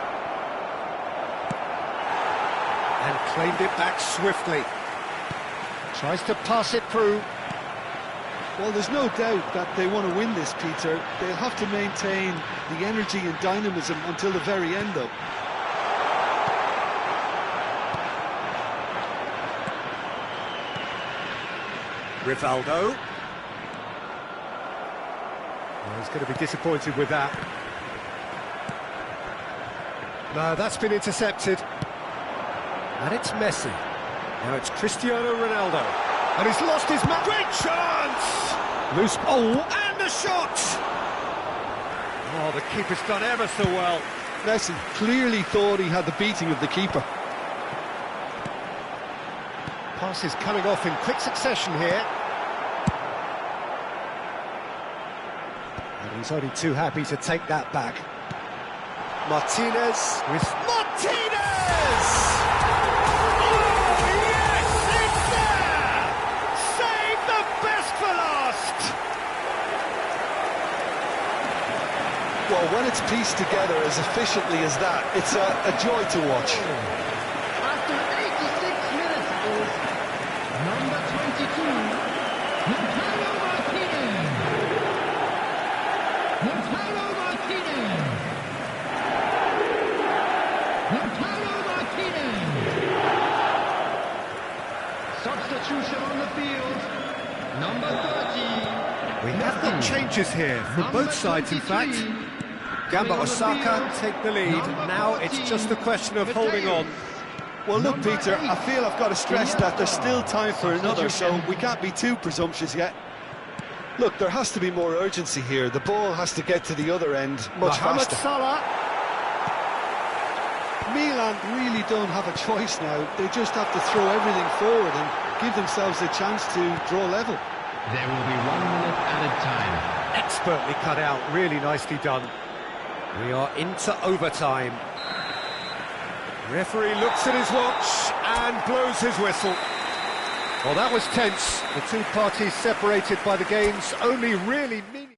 And claimed it back swiftly. Tries to pass it through. Well, there's no doubt that they want to win this, Peter. They'll have to maintain the energy and dynamism until the very end, though. Rivaldo. Well, he's going to be disappointed with that. No, that's been intercepted. And it's Messi. Now it's Cristiano Ronaldo. And he's lost his match. Great chance! Loose. Oh, and the shot! Oh, the keeper's done ever so well. Messi clearly thought he had the beating of the keeper. Passes coming off in quick succession here. And he's only too happy to take that back. Martinez with Martinez! Oh, yes, it's there! Save the best for last! Well, when it's pieced together as efficiently as that, it's a joy to watch. After 86 minutes is number 22, Lautaro Martinez. Lautaro Martinez. Lautaro Martinez. Substitution on the field, number 30. We have got changes here from both sides, in fact. Gamba Osaka take the lead. Now it's just a question of holding on. Well, look, Peter, I feel I've got to stress that there's still time for another, so we can't be too presumptuous yet. Look, there has to be more urgency here. The ball has to get to the other end much Mohamed faster. Salah. Milan really don't have a choice now. They just have to throw everything forward and give themselves a chance to draw level. There will be 1 minute added time. Expertly cut out, really nicely done. We are into overtime. Referee looks at his watch and blows his whistle. Well, that was tense. The two parties separated by the game's only really meaning.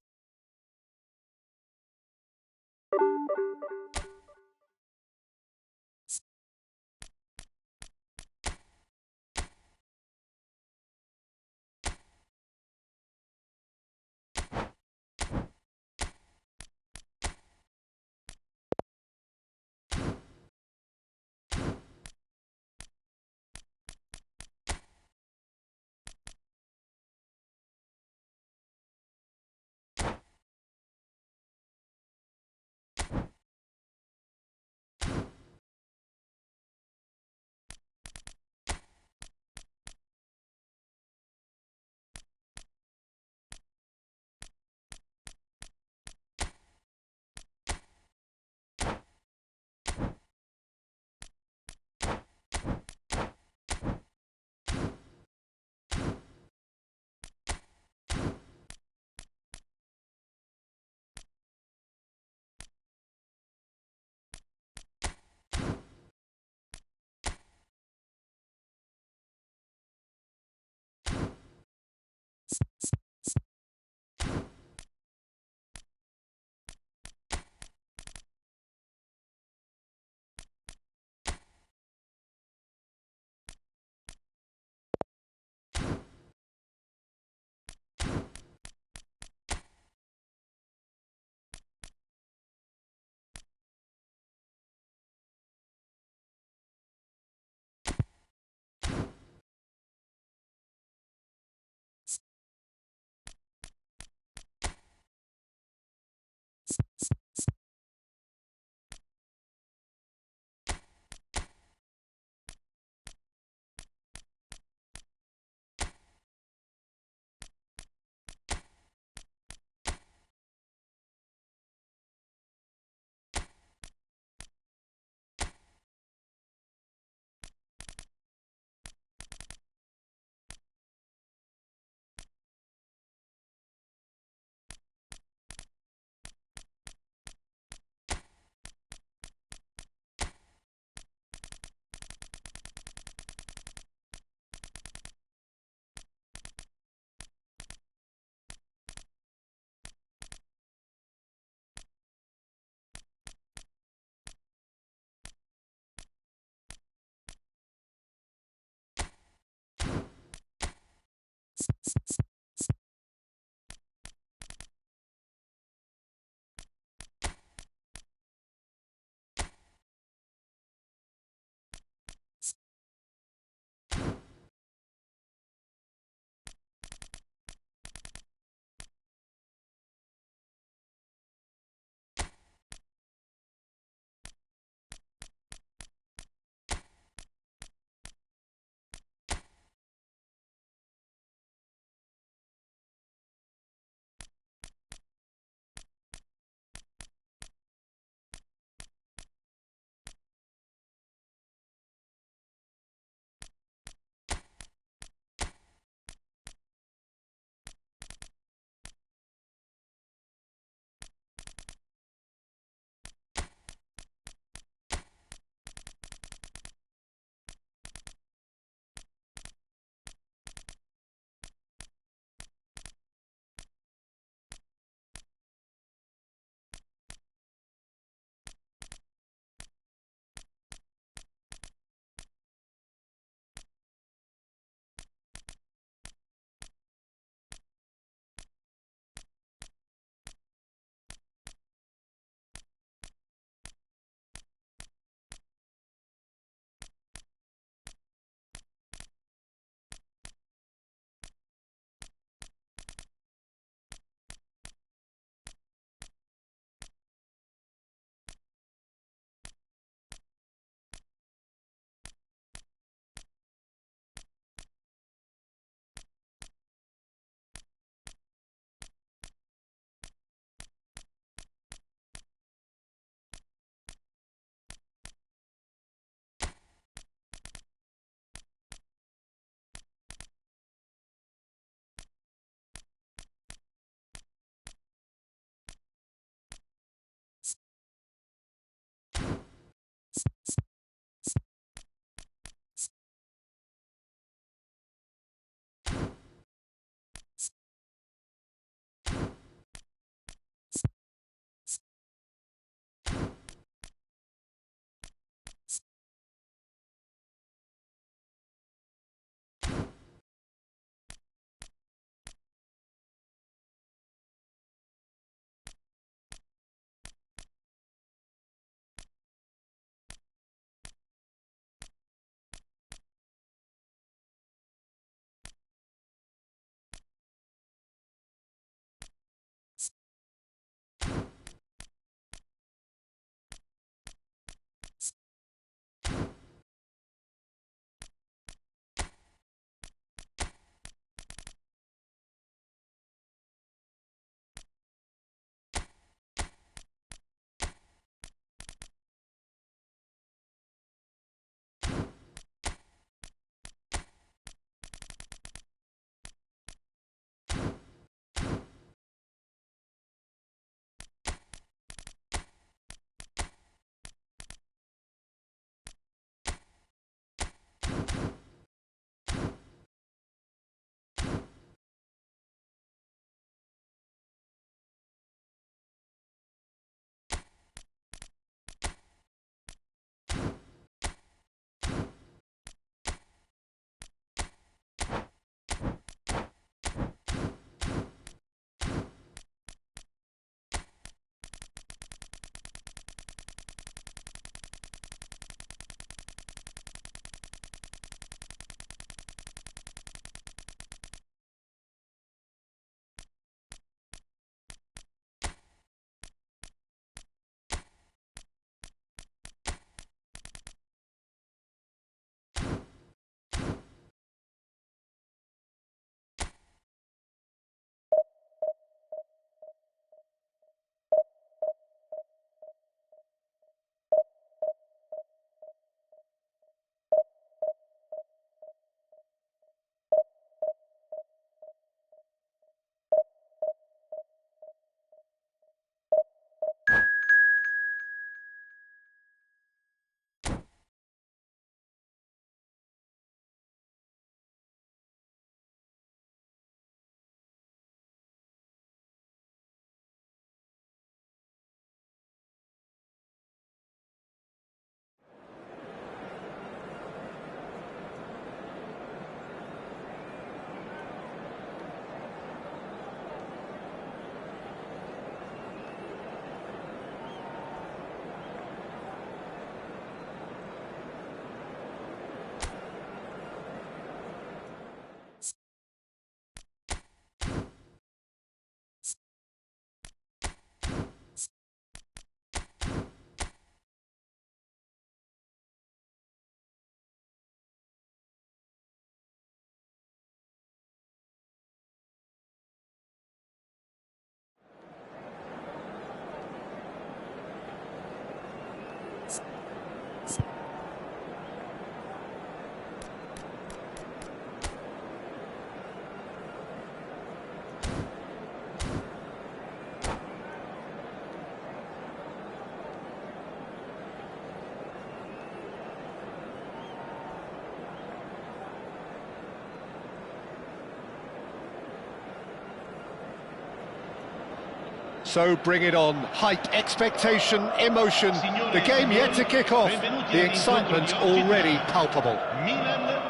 So bring it on. Hype, expectation, emotion. The game yet to kick off. The excitement already palpable. Milan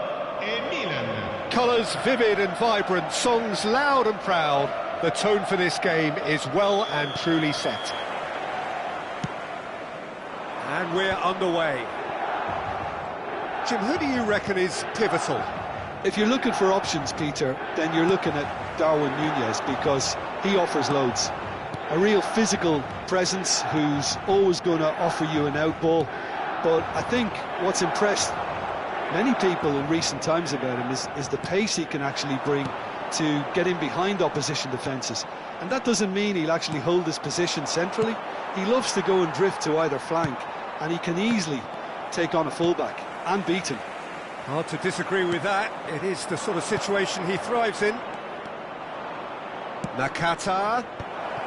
e Milan. Colours vivid and vibrant, songs loud and proud. The tone for this game is well and truly set. And we're underway. Jim, who do you reckon is pivotal? If you're looking for options, Peter, then you're looking at Darwin Núñez, because he offers loads. A real physical presence who's always going to offer you an out ball. But I think what's impressed many people in recent times about him is the pace he can actually bring to get in behind opposition defences. And that doesn't mean he'll actually hold his position centrally. He loves to go and drift to either flank, and he can easily take on a fullback and beat him. Hard to disagree with that. It is the sort of situation he thrives in. Nakata,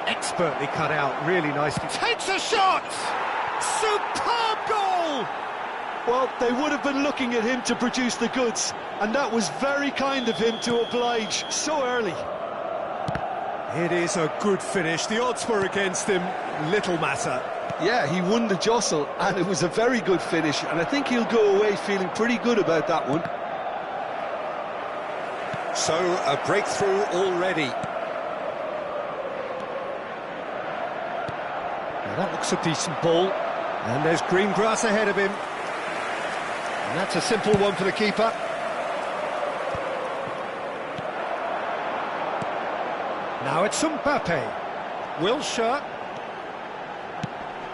expertly cut out, really nicely. Takes a shot! Superb goal! Well, they would have been looking at him to produce the goods, and that was very kind of him to oblige so early. It is a good finish. The odds were against him, little matter. Yeah, he won the jostle, and it was a very good finish, and I think he'll go away feeling pretty good about that one. So, a breakthrough already. Now that looks a decent ball, and there's green grass ahead of him. And that's a simple one for the keeper. Now it's Mbappe. Wilshere.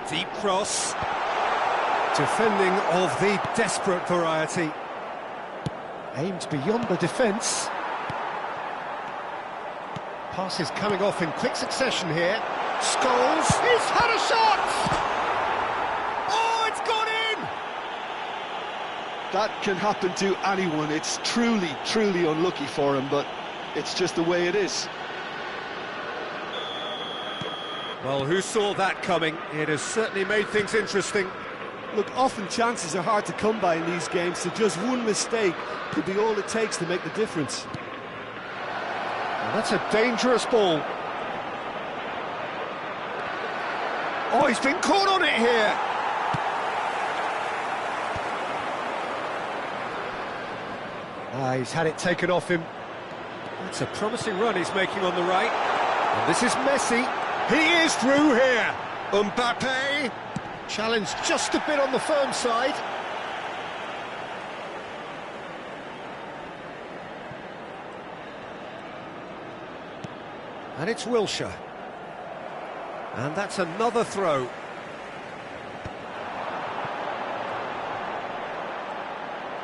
Deep cross. Defending of the desperate variety. Aimed beyond the defence. Passes coming off in quick succession here. Scholes. He's had a shot! Oh, it's gone in! That can happen to anyone. It's truly, truly unlucky for him, but it's just the way it is. Well, who saw that coming? It has certainly made things interesting. Look, often chances are hard to come by in these games, so just one mistake could be all it takes to make the difference. And that's a dangerous ball. Oh, he's been caught on it here. He's had it taken off him. That's a promising run he's making on the right. And this is Messi. He is through here. Mbappe. Challenged just a bit on the firm side. And it's Wilshere. And that's another throw.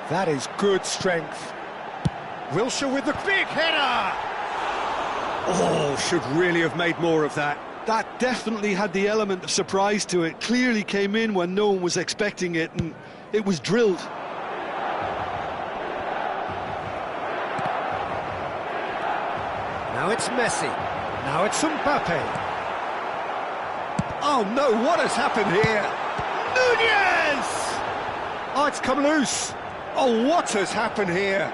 That is good strength. Wilshere with the big header! Oh, should really have made more of that. That definitely had the element of surprise to it. Clearly came in when no one was expecting it, and it was drilled. Now it's Messi. Now it's Mbappe. Oh no, what has happened here? Núñez! Oh, it's come loose. Oh, what has happened here?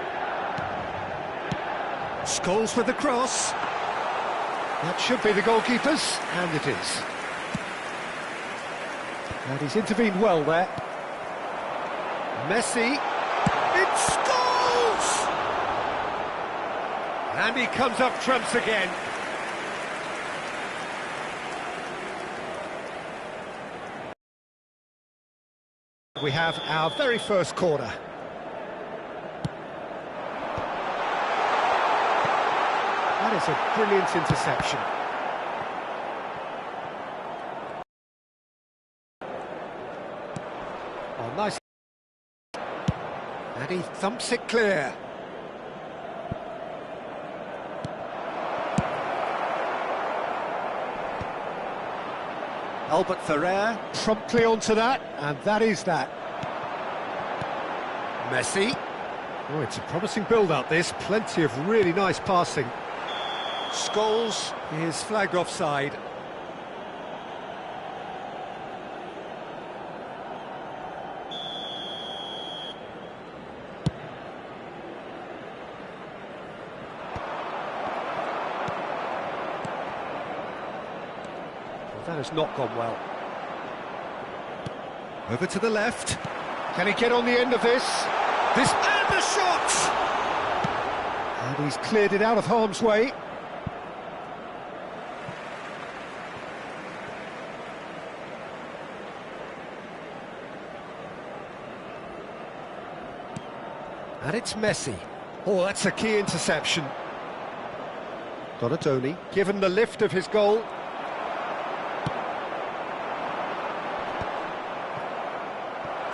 Scholes with the cross. That should be the goalkeeper's, and it is. And he's intervened well there. Messi. It's Scholes! And he comes up trumps again. We have our very first corner. That is a brilliant interception. Oh, nice. And he thumps it clear. Albert Ferrer promptly onto that, and that is that. Messi. Oh, it's a promising build-up, this. Plenty of really nice passing. Scholes is flagged offside. That has not gone well. Over to the left. Can he get on the end of this? And the shot! And he's cleared it out of harm's way. And it's Messi. Oh, that's a key interception. Donatoni, given the lift of his goal.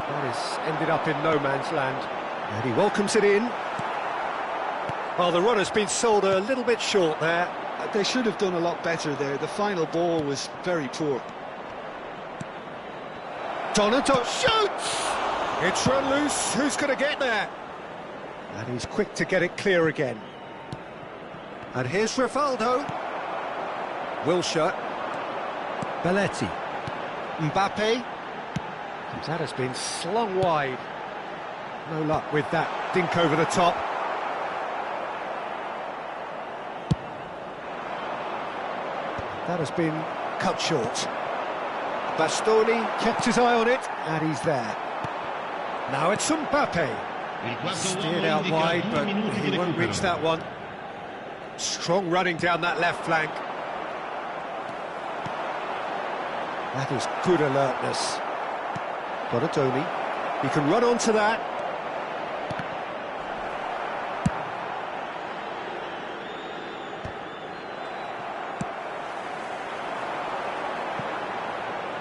That has ended up in no man's land. And he welcomes it in. Well, the runner's been sold a little bit short there. They should have done a lot better there. The final ball was very poor. Donato shoots! It's run loose. Who's going to get there? And he's quick to get it clear again. And here's Rivaldo. Wilshere. Belletti. Mbappe. That has been slung wide. No luck with that dink over the top. That has been cut short. Bastoni kept his eye on it, and he's there. Now it's Mbappe. Steered out wide, but he won't reach that one. Strong running down that left flank. That is good alertness. Donatoni, he can run onto that.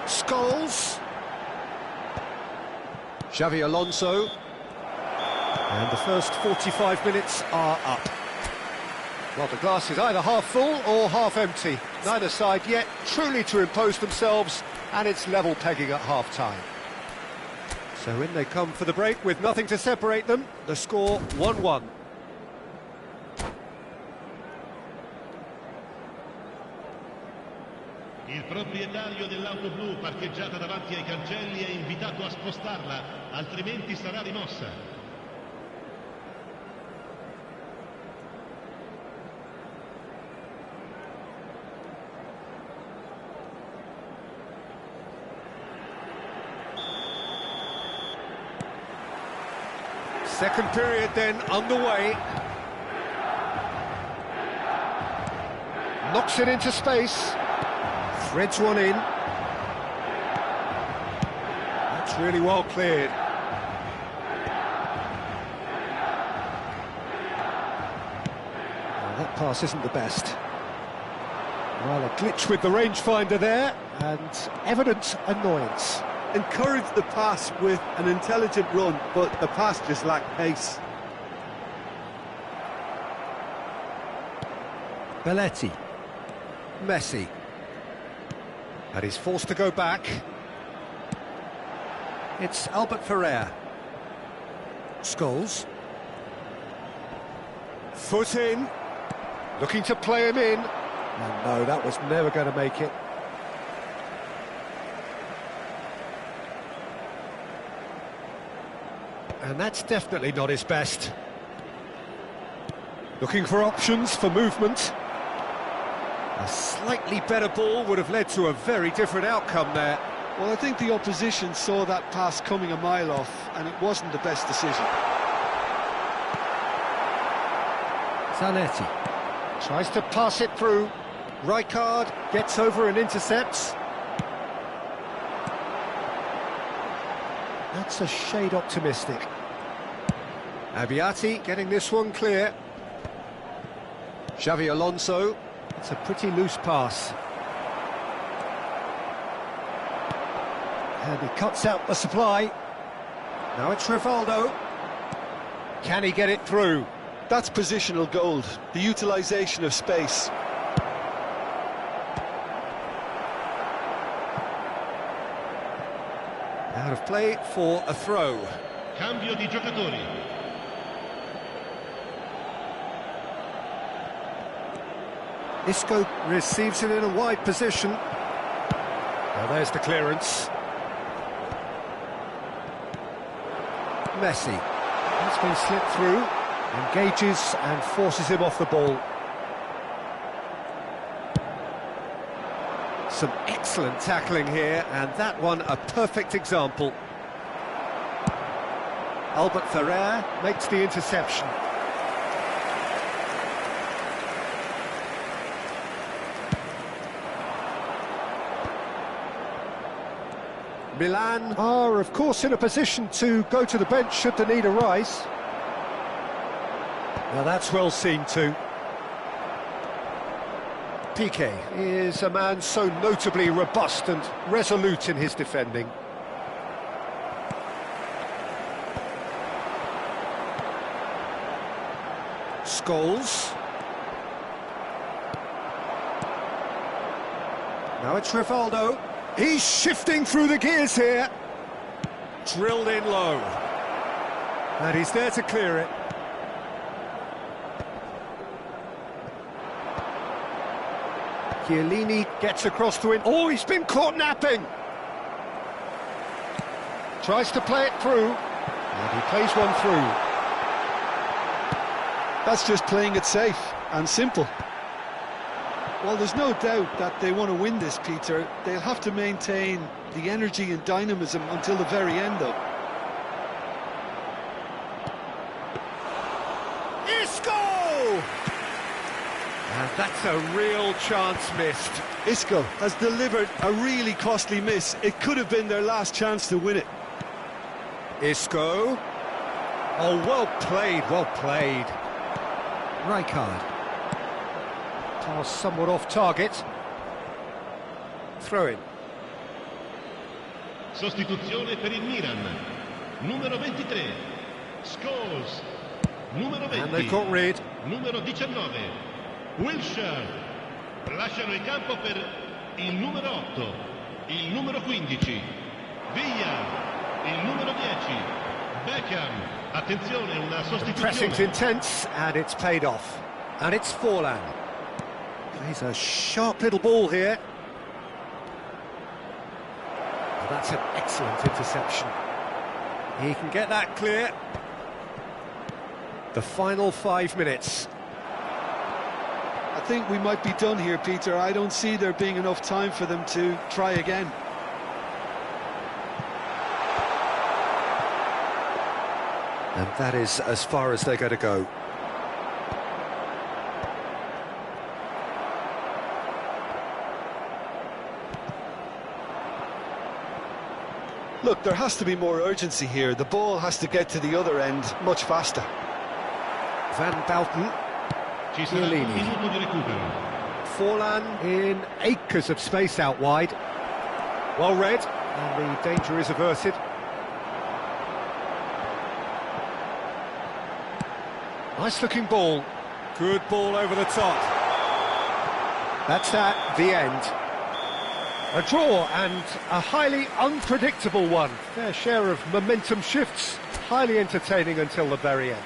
Scholes. Xavi Alonso. And the first 45 minutes are up. Well, the glass is either half full or half empty. Neither side yet truly to impose themselves, and it's level pegging at half-time. So in they come for the break with nothing to separate them. The score 1-1. Il proprietario dell'auto blu parcheggiata davanti ai cancelli è invitato a spostarla, altrimenti sarà rimossa. Second period then underway. Knocks it into space. Threads one in. That's really well cleared. Well, that pass isn't the best. Well, a glitch with the rangefinder there, and evident annoyance. Encouraged the pass with an intelligent run, but the pass just lacked pace. Belletti. Messi. And he's forced to go back. It's Albert Ferrer. Scholes. Foot in. Looking to play him in. And no, that was never going to make it. And that's definitely not his best. Looking for options for movement. A slightly better ball would have led to a very different outcome there. Well, I think the opposition saw that pass coming a mile off, and it wasn't the best decision. Zanetti tries to pass it through. Rijkaard gets over and intercepts. That's a shade optimistic. Abbiati getting this one clear. Xavi Alonso. It's a pretty loose pass. And he cuts out the supply. Now it's Rivaldo. Can he get it through? That's positional gold, the utilisation of space. Out of play for a throw. Cambio di giocatori. Isco receives it in a wide position. Well, there's the clearance. Messi. That's been slipped through. Engages and forces him off the ball. Some excellent tackling here, and that one a perfect example. Albert Ferrer makes the interception. Milan are, of course, in a position to go to the bench should the need arise. Now that's well seen too. Piqué is a man so notably robust and resolute in his defending. Scholes. Now it's Rivaldo. He's shifting through the gears here. Drilled in low. And he's there to clear it. Chiellini gets across to win. Oh, he's been caught napping. Tries to play it through. And he plays one through. That's just playing it safe and simple. Well, there's no doubt that they want to win this, Peter. They'll have to maintain the energy and dynamism until the very end, though. Isco! And that's a real chance missed. Isco has delivered a really costly miss. It could have been their last chance to win it. Isco. Oh, well played, well played. Rijkaard. Pass somewhat off target. Throw in. Sostituzione per il Milan. Numero 23. Scholes. Numero 20. And they've got rid. Numero 19. Wilshere. Lasciano il campo per il numero 8. Il numero 15. Villa. Il numero 10. Beckham. Attenzione, una Pressing's sostituzione. intense, and it's paid off. And it's Forlan. Plays a sharp little ball here. Well, that's an excellent interception. He can get that clear. The final 5 minutes. I think we might be done here, Peter. I don't see there being enough time for them to try again. And that is as far as they're going to go. Look, there has to be more urgency here. The ball has to get to the other end much faster. Van Bouten. Ci sarà un Chiellini. minuto di recupero. Forlan in acres of space out wide. Well read, and the danger is averted. Nice looking ball. Good ball over the top. That's that, the end. A draw and a highly unpredictable one. Fair share of momentum shifts. Highly entertaining until the very end.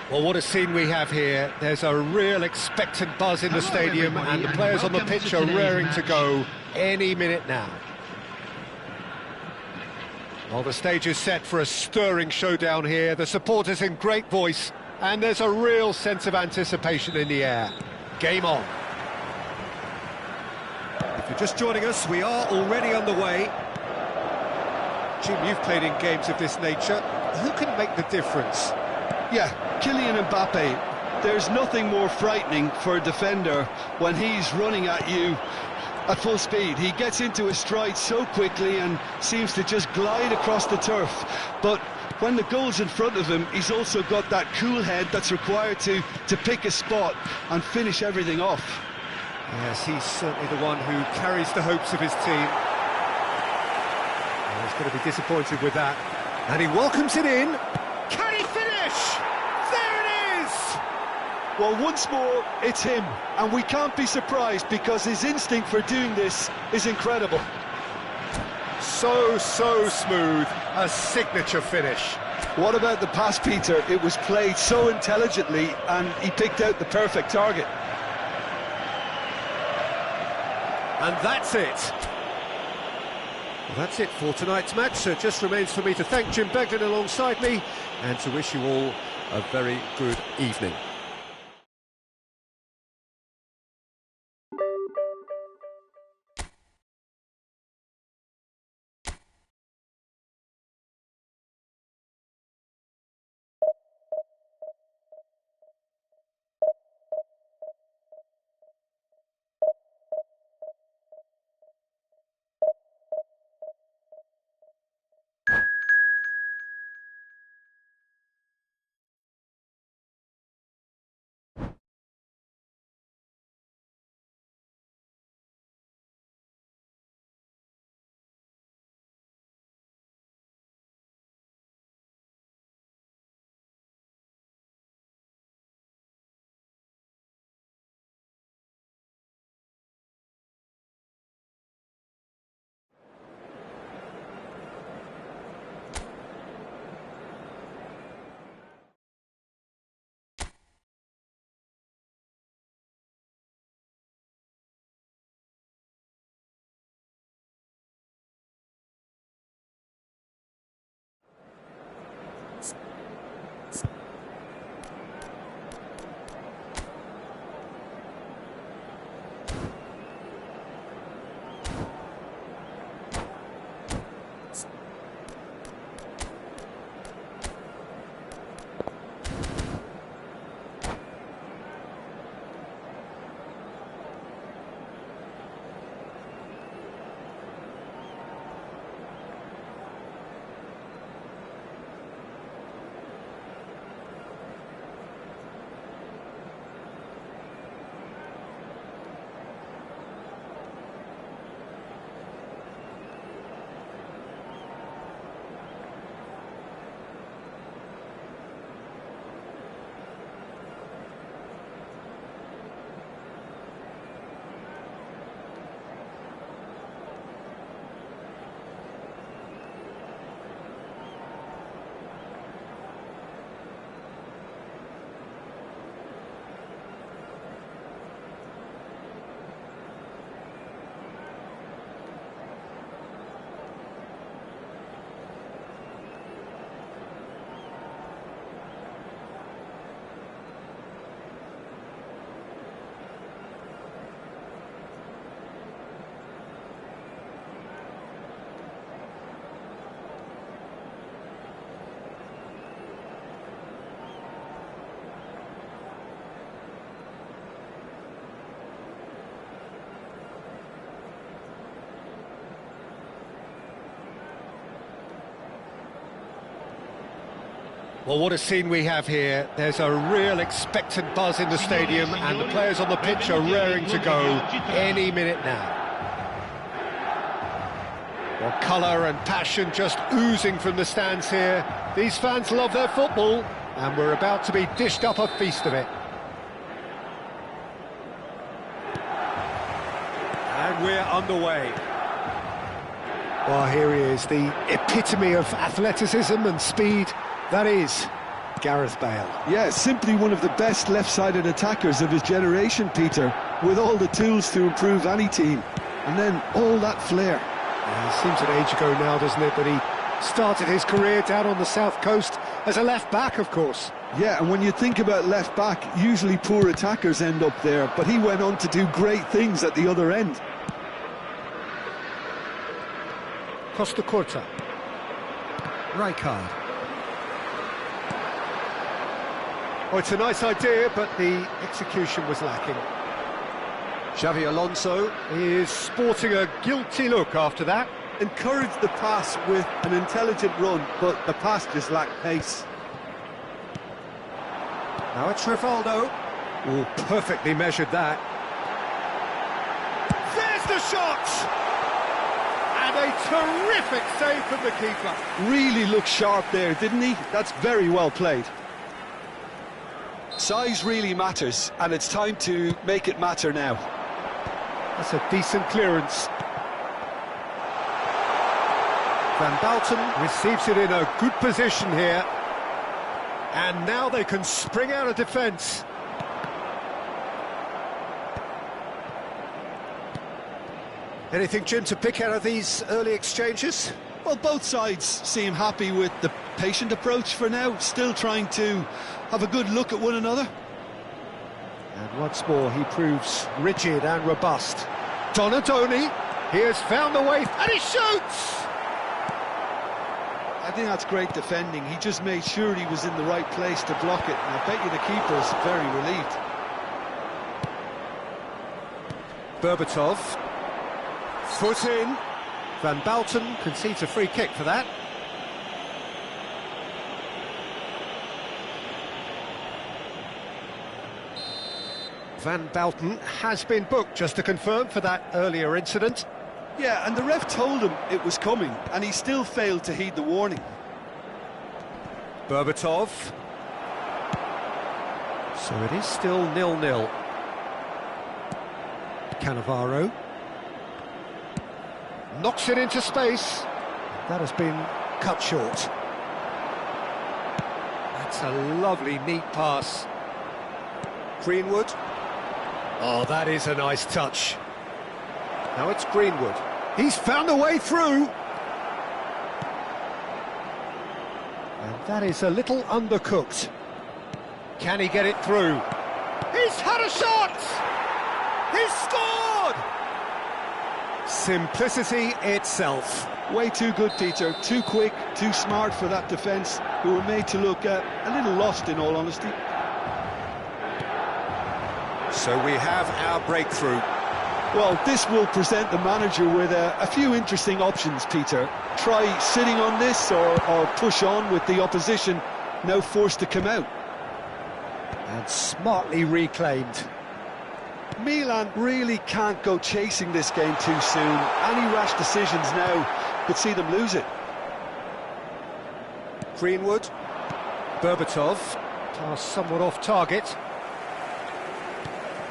Well, what a scene we have here. There's a real expectant buzz in the stadium, and the players on the pitch are raring to go any minute now. Well, the stage is set for a stirring showdown here. The supporters in great voice, and there's a real sense of anticipation in the air. Game on. If you're just joining us, we are already underway. Jim, you've played in games of this nature. Who can make the difference? Yeah, Kylian Mbappe. There's nothing more frightening for a defender when he's running at you at full speed. He gets into his stride so quickly and seems to just glide across the turf. But when the goal's in front of him, he's also got that cool head that's required to pick a spot and finish everything off. Yes, he's certainly the one who carries the hopes of his team. Well, he's going to be disappointed with that. And he welcomes it in. Can he finish? There it is! Well, once more, it's him, and we can't be surprised because his instinct for doing this is incredible. So smooth, a signature finish. What about the pass, Peter? It was played so intelligently, and he picked out the perfect target. And that's it. Well, that's it for tonight's match, so it just remains for me to thank Jim Beglin alongside me and to wish you all a very good evening. Well, what a scene we have here. There's a real expectant buzz in the stadium, and the players on the pitch are raring to go any minute now. Well, colour and passion just oozing from the stands here. These fans love their football, and we're about to be dished up a feast of it. And we're underway. Well, here he is, the epitome of athleticism and speed. That is Gareth Bale. Yeah, simply one of the best left-sided attackers of his generation, Peter, with all the tools to improve any team. And then all that flair. Yeah, it seems an age ago now, doesn't it, that he started his career down on the south coast as a left-back, of course. Yeah, and when you think about left-back, usually poor attackers end up there, but he went on to do great things at the other end. Costa Curta. Rijkaard. Oh, it's a nice idea, but the execution was lacking. Xavi Alonso is sporting a guilty look after that. Encouraged the pass with an intelligent run, but the pass just lacked pace. Now it's Rivaldo. Oh, perfectly measured that. There's the shot! And a terrific save from the keeper. Really looked sharp there, didn't he? That's very well played. Size really matters, and it's time to make it matter now. That's a decent clearance. Van Balten receives it in a good position here. And now they can spring out of defence. Anything, Jim, to pick out of these early exchanges? Well, both sides seem happy with the patient approach for now, still trying to have a good look at one another. And once more, he proves rigid and robust. Donadoni, he has found the way, and he shoots! I think that's great defending. He just made sure he was in the right place to block it, and I bet you the keeper's very relieved. Berbatov, foot in. Van Balten concedes a free kick for that. Van Balten has been booked, just to confirm, for that earlier incident. Yeah, and the ref told him it was coming, and he still failed to heed the warning. Berbatov. So it is still 0-0. Cannavaro. Knocks it into space. That has been cut short. That's a lovely, neat pass. Greenwood. Oh, that is a nice touch. Now it's Greenwood. He's found a way through. And that is a little undercooked. Can he get it through? He's had a shot! He's scored! Simplicity itself. Way too good, Peter. Too quick, too smart for that defence, who were made to look a little lost, in all honesty. So we have our breakthrough. Well, this will present the manager with a few interesting options, Peter. Try sitting on this or push on with the opposition now forced to come out. And smartly reclaimed. Milan really can't go chasing this game too soon. Any rash decisions now could see them lose it. Greenwood. Berbatov. Pass somewhat off target.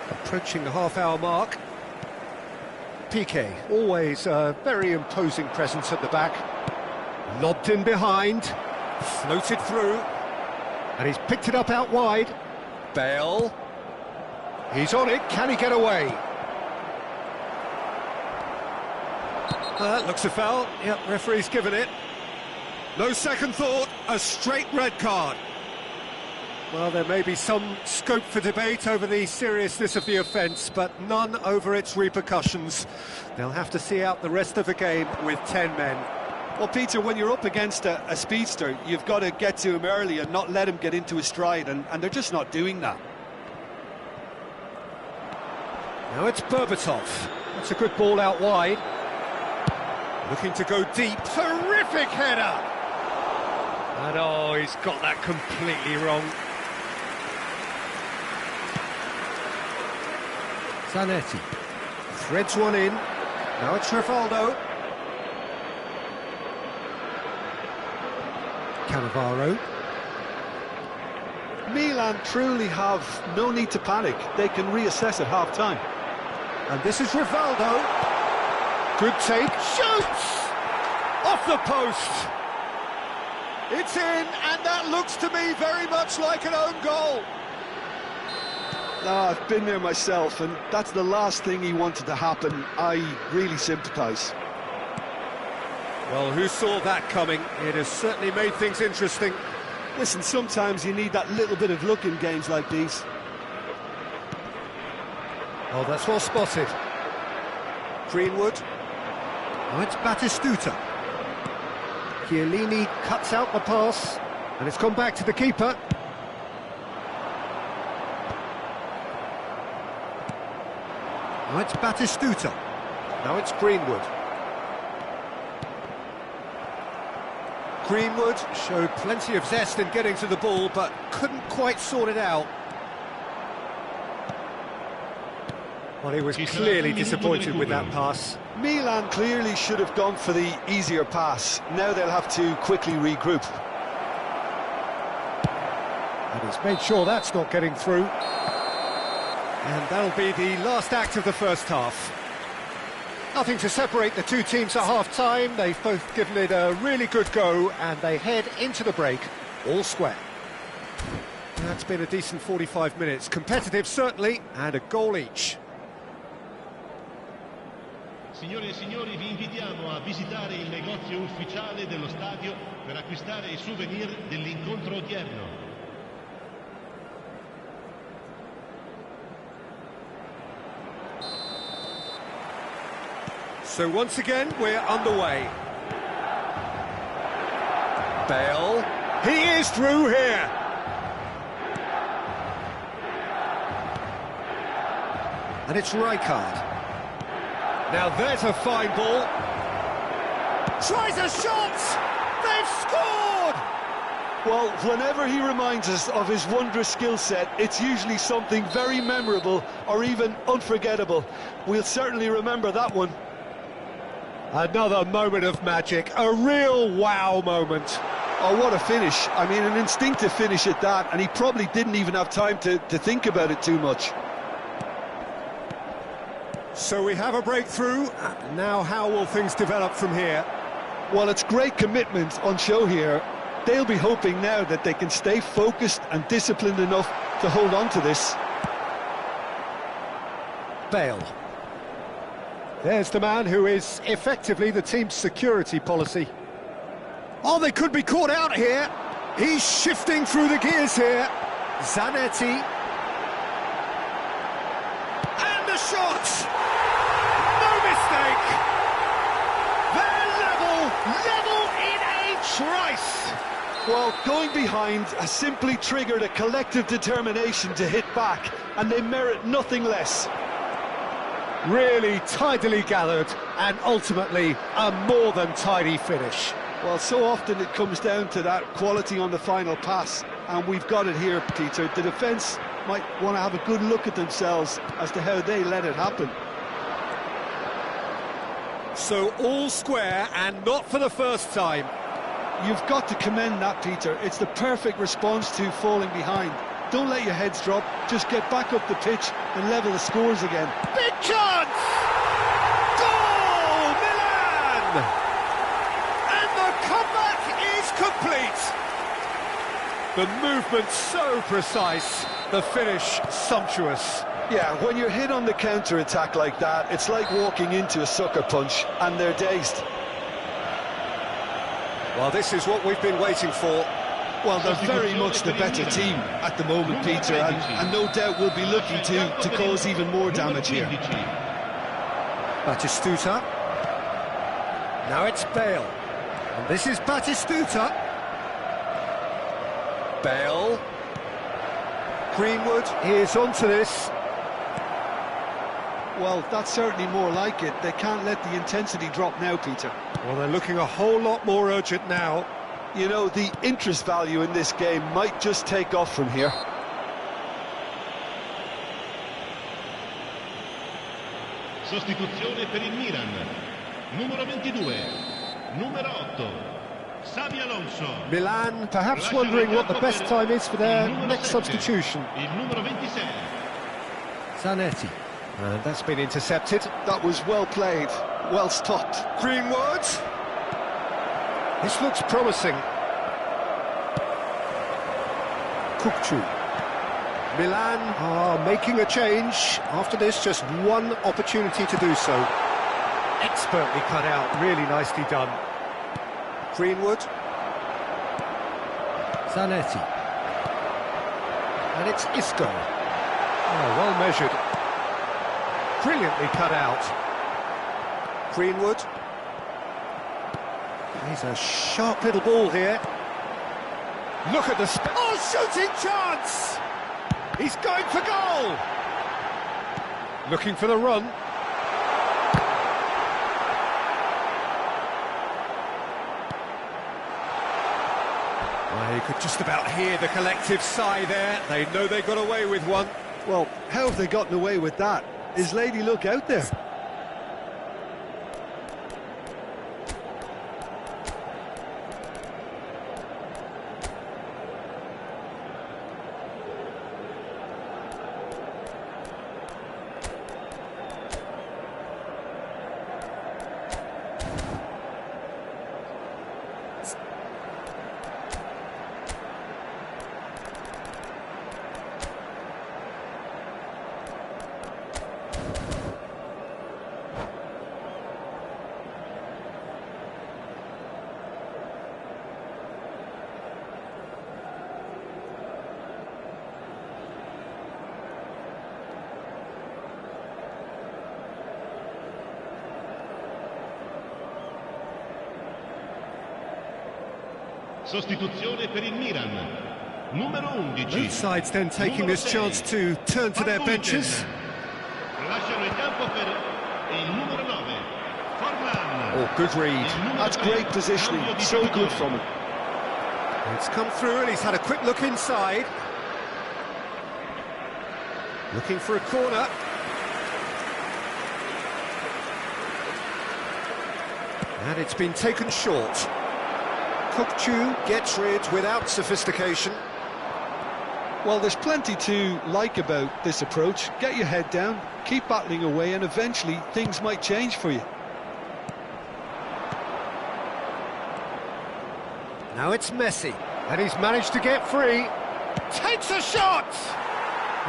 Approaching the half-hour mark. Piqué, always a very imposing presence at the back. Lobbed in behind, floated through, and he's picked it up out wide. Bale, he's on it, can he get away? That looks a foul, yep, referee's given it. No second thought, a straight red card. Well, there may be some scope for debate over the seriousness of the offence, but none over its repercussions. They'll have to see out the rest of the game with 10 men. Well, Peter, when you're up against a speedster, you've got to get to him early and not let him get into his stride, and they're just not doing that. Now it's Berbatov. That's a good ball out wide. Looking to go deep. Terrific header! And oh, he's got that completely wrong. Zanetti threads one in. Now it's Rivaldo. Cannavaro. Milan truly have no need to panic. They can reassess at half-time. And this is Rivaldo. Good take. Shoots! Off the post! It's in, and that looks to me very much like an own goal. I've been there myself, and that's the last thing he wanted to happen. I really sympathise. Well, who saw that coming? It has certainly made things interesting. Listen, sometimes you need that little bit of luck in games like these. Oh, that's well spotted. Greenwood. Oh, it's Batistuta. Chiellini cuts out the pass, and it's gone back to the keeper. Now it's Batistuta. Now it's Greenwood. Greenwood showed plenty of zest in getting to the ball, but couldn't quite sort it out. Well, he was clearly disappointed with that pass. Milan clearly should have gone for the easier pass. Now they'll have to quickly regroup. And he's made sure that's not getting through. And that'll be the last act of the first half. Nothing to separate the two teams at half-time. They've both given it a really good go, and they head into the break all square. That's been a decent 45 minutes. Competitive, certainly, and a goal each. Signore e signori, vi invitiamo a visitare il negozio ufficiale dello stadio per acquistare i souvenir dell'incontro odierno. So once again, we're underway. Bale, he is through here. And it's Rijkaard. Now there's a fine ball. Tries a shot! They've scored! Well, whenever he reminds us of his wondrous skill set, it's usually something very memorable or even unforgettable. We'll certainly remember that one. Another moment of magic, a real wow moment. Oh, what a finish. I mean, an instinctive finish at that, and he probably didn't even have time to think about it too much. So we have a breakthrough. Now how will things develop from here? Well, it's great commitment on show here. They'll be hoping now that they can stay focused and disciplined enough to hold on to this. Bale. There's the man who is effectively the team's security policy. Oh, they could be caught out here. He's shifting through the gears here. Zanetti. And the shot! No mistake! They're level in a trice! Well, going behind has simply triggered a collective determination to hit back, and they merit nothing less. Really tidily gathered, and ultimately a more than tidy finish. Well, so often it comes down to that quality on the final pass, and we've got it here, Peter. The defence might want to have a good look at themselves as to how they let it happen. So all square, and not for the first time. You've got to commend that, Peter. It's the perfect response to falling behind. Don't let your heads drop, just get back up the pitch and level the scores again. Big chance! Goal, Milan! And the comeback is complete. The movement so precise, the finish sumptuous. Yeah, when you're hit on the counter-attack like that, it's like walking into a sucker punch, and they're dazed. Well, this is what we've been waiting for. Well, they're very much the better team at the moment, Peter, and no doubt will be looking to cause even more damage here. Batistuta. Now it's Bale. And this is Batistuta. Bale. Greenwood is onto this. Well, that's certainly more like it. They can't let the intensity drop now, Peter. Well, they're looking a whole lot more urgent now. You know, the interest value in this game might just take off from here. Sostituzione per il Milan. Numero 22, numero 8, Xabi Alonso. Milan perhaps wondering what the best time is for their next substitution. Il numero 26. Zanetti. And that's been intercepted. That was well played, well stopped. Greenwood. This looks promising. Kukçu. Milan are making a change. After this, just one opportunity to do so. Expertly cut out, really nicely done. Greenwood. Zanetti. And it's Isco. Oh, well measured. Brilliantly cut out. Greenwood. He's a sharp little ball here. Look at the... Oh, shooting chance! He's going for goal! Looking for the run. Well, you could just about hear the collective sigh there. They know they got away with one. Well, how have they gotten away with that? Is Lady Luck out there? Sostituzione per il Milan. Numero 11. Both sides then taking this chance to turn to their benches. Lasciano il campo per il numero 9. Forlan. Oh, good read. That's great positioning, so good from him. It's come through and he's had a quick look inside. Looking for a corner. And it's been taken short. Kukçu gets rid without sophistication. Well, there's plenty to like about this approach. Get your head down, keep battling away, and eventually things might change for you. Now it's Messi, and he's managed to get free. Takes a shot!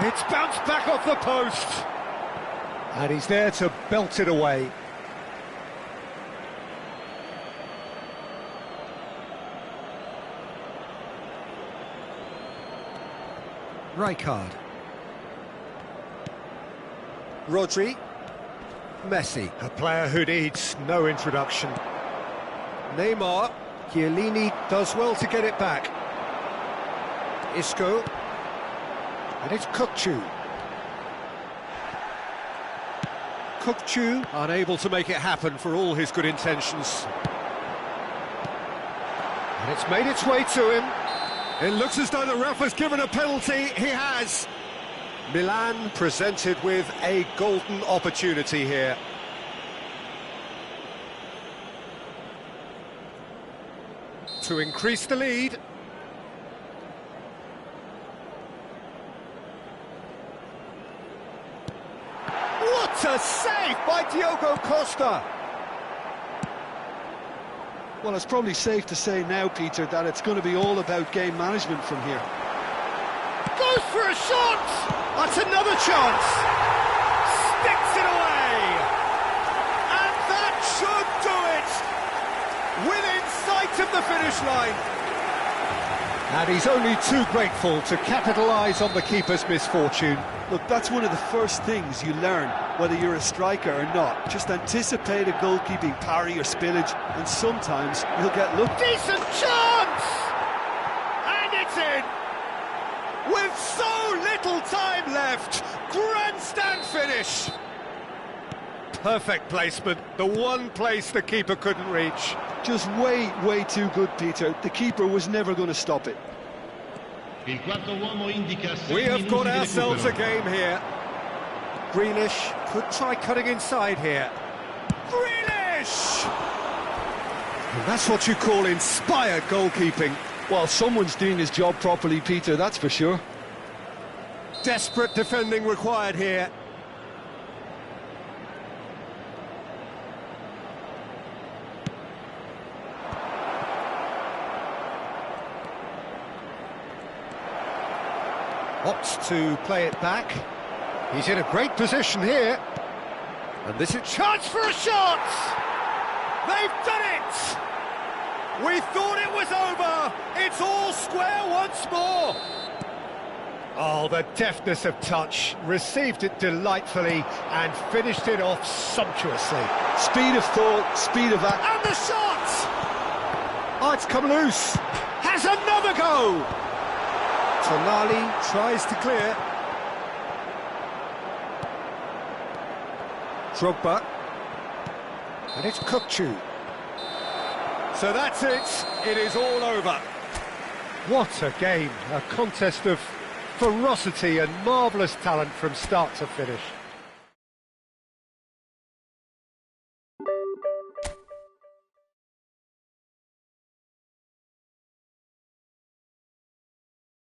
It's bounced back off the post. And he's there to belt it away. Rijkaard. Rodri. Messi, a player who needs no introduction. Neymar. Chiellini does well to get it back. Isco. And it's Kukçu. Kukçu unable to make it happen for all his good intentions. And it's made its way to him. It looks as though the ref has given a penalty. He has. Milan presented with a golden opportunity here. To increase the lead. What a save by Diogo Costa! Well, it's probably safe to say now, Peter, that it's going to be all about game management from here. Goes for a shot! That's another chance! Sticks it away! And that should do it! Within sight of the finish line! And he's only too grateful to capitalise on the keeper's misfortune. Look, that's one of the first things you learn, whether you're a striker or not. Just anticipate a goalkeeping parry or spillage, and sometimes you'll get lucky. Decent chance! And it's in! With so little time left, grandstand finish! Perfect placement, the one place the keeper couldn't reach. Just way too good, Peter. The keeper was never going to stop it. Il quarto uomo indica 6 We have got minuti di ourselves a recupero. game here. Grealish could try cutting inside here. Grealish! And that's what you call inspired goalkeeping. Well, someone's doing his job properly, Peter, that's for sure. Desperate defending required here. Opts to play it back. He's in a great position here. And this is a chance for a shot! They've done it! We thought it was over! It's all square once more! Oh, the deftness of touch. Received it delightfully and finished it off sumptuously. Speed of thought, speed of action. And the shot! Oh, it's come loose. Has another go! Tonali tries to clear. Drogba. And it's Kukçu. So that's it. It is all over. What a game. A contest of ferocity and marvellous talent from start to finish.